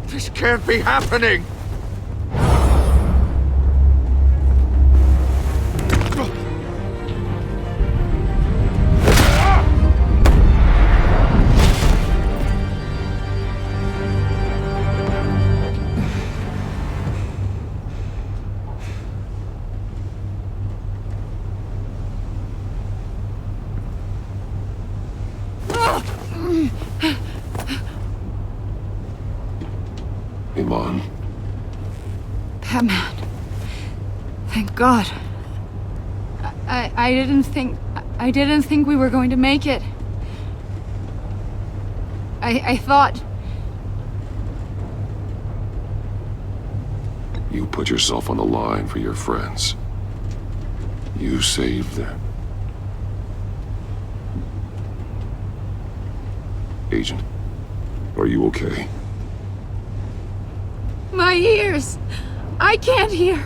G: This can't be happening!
H: Iman.
L: Batman. Thank God. I didn't think we were going to make it. I thought...
H: You put yourself on the line for your friends. You saved them. Agent, are you okay?
L: My ears! I can't hear!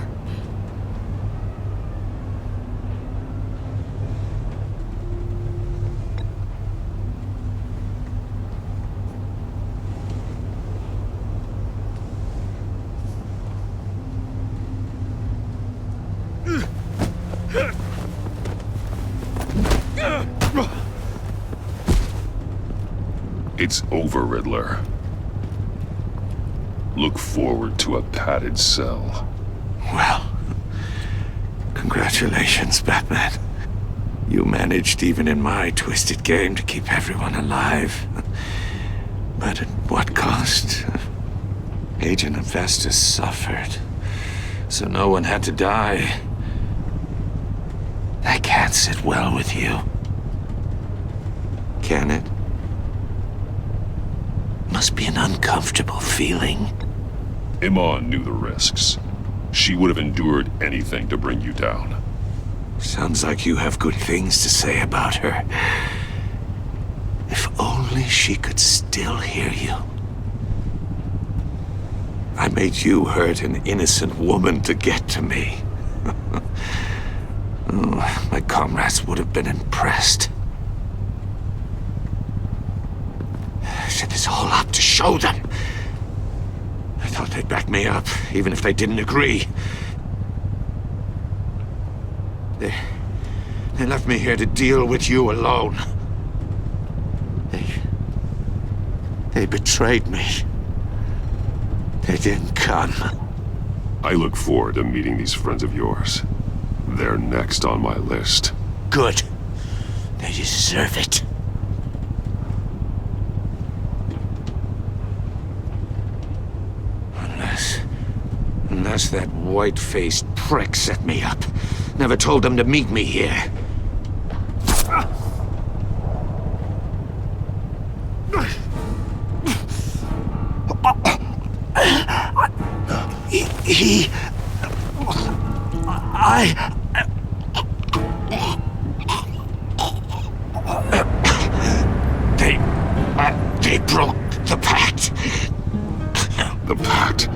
H: It's over, Riddler. Look forward to a padded cell.
G: Well, congratulations, Batman. You managed, even in my twisted game, to keep everyone alive. But at what cost? Agent Investus suffered, so no one had to die. That can't sit well with you. Can it? Must be an uncomfortable feeling.
H: Iman knew the risks. She would have endured anything to bring you down.
G: Sounds like you have good things to say about her. If only she could still hear you. I made you hurt an innocent woman to get to me. Oh, my comrades would have been impressed.
F: set this all up to show them. I thought they'd back me up, even if they didn't agree. They left me here to deal with you alone. They betrayed me. They didn't come.
H: I look forward to meeting these friends of yours. They're next on my list.
F: Good. They deserve it. Unless that white-faced prick set me up. Never told them to meet me here. They broke the pact.
H: The pact?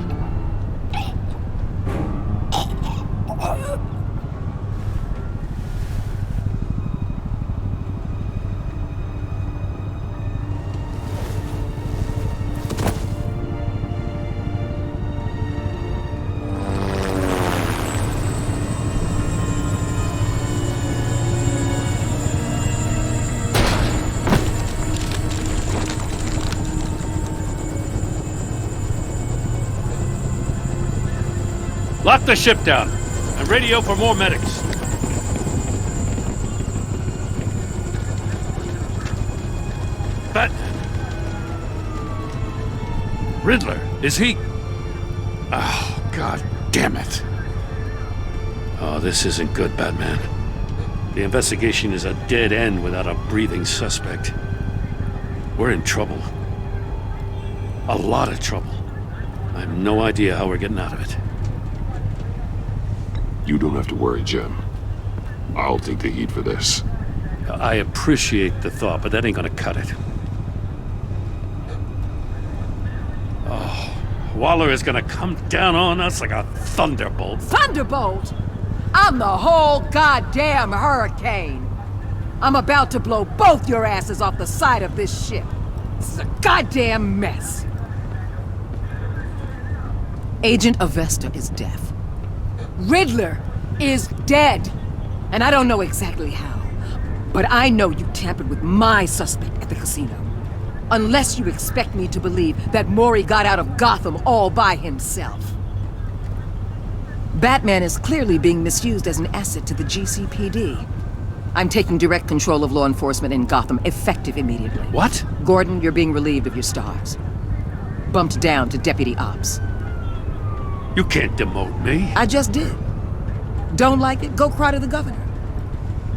J: Lock the ship down and radio for more medics. Batman. Riddler, is he? Oh, God damn it. Oh, this isn't good, Batman. The investigation is a dead end without a breathing suspect. We're in trouble. A lot of trouble. I have no idea how we're getting out of it.
H: You don't have to worry, Jim. I'll take the heat for this.
J: I appreciate the thought, but that ain't gonna cut it. Oh, Waller is gonna come down on us like a thunderbolt.
K: Thunderbolt? I'm the whole goddamn hurricane. I'm about to blow both your asses off the side of this ship. This is a goddamn mess. Agent Avesta is deaf. Riddler is dead. And I don't know exactly how, but I know you tampered with my suspect at the casino. Unless you expect me to believe that Mori got out of Gotham all by himself. Batman is clearly being misused as an asset to the GCPD. I'm taking direct control of law enforcement in Gotham, effective immediately.
J: What?
K: Gordon, you're being relieved of your stars. Bumped down to Deputy Ops.
J: You can't demote me.
K: I just did. Don't like it? Go cry to the governor.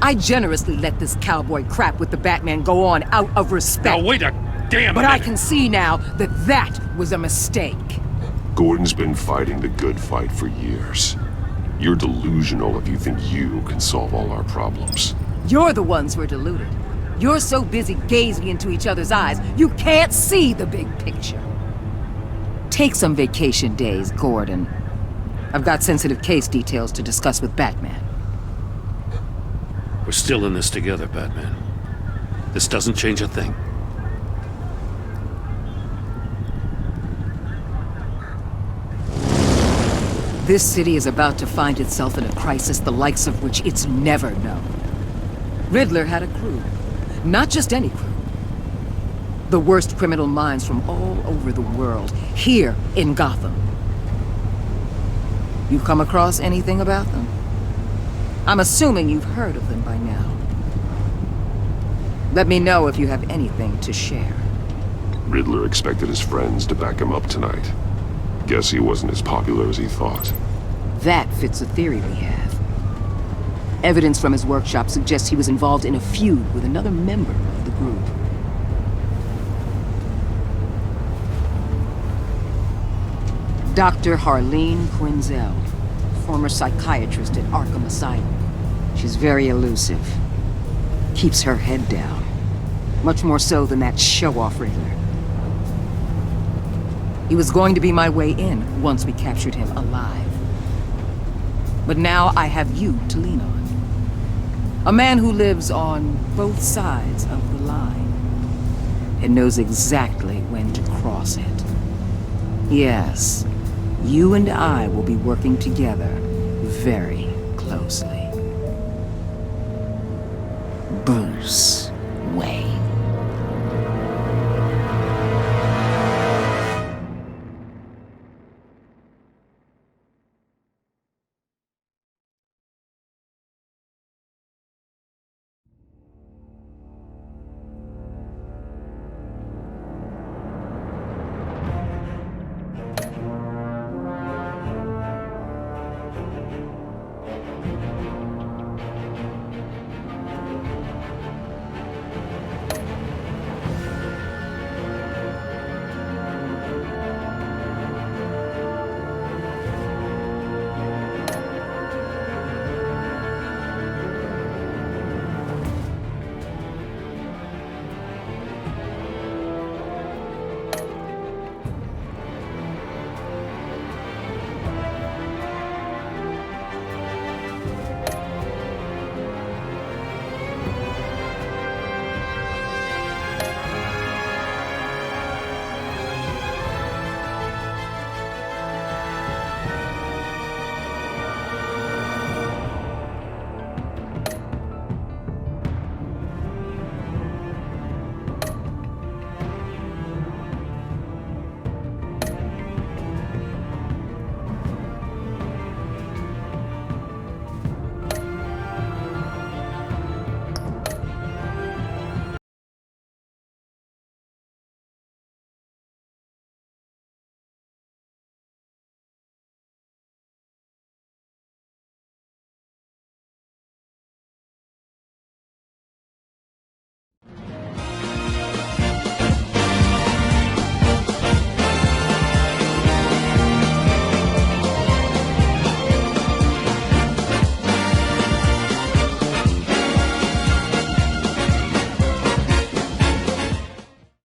K: I generously let this cowboy crap with the Batman go on out of respect.
J: Now wait a damn minute.
K: But I can see now that that was a mistake.
H: Gordon's been fighting the good fight for years. You're delusional if you think you can solve all our problems.
K: You're the ones who are deluded. You're so busy gazing into each other's eyes, you can't see the big picture. Take some vacation days, Gordon. I've got sensitive case details to discuss with Batman.
J: We're still in this together, Batman. This doesn't change a thing.
K: This city is about to find itself in a crisis the likes of which it's never known. Riddler had a crew. Not just any crew. The worst criminal minds from all over the world, here in Gotham. You come across anything about them? I'm assuming you've heard of them by now. Let me know if you have anything to share.
H: Riddler expected his friends to back him up tonight. Guess he wasn't as popular as he thought.
K: That fits a theory we have. Evidence from his workshop suggests he was involved in a feud with another member of the group. Dr. Harleen Quinzel, former psychiatrist at Arkham Asylum. She's very elusive. Keeps her head down. Much more so than that show-off Riddler. He was going to be my way in once we captured him alive. But now I have you to lean on. A man who lives on both sides of the line and knows exactly when to cross it. Yes, you and I will be working together very closely. Bruce Wayne.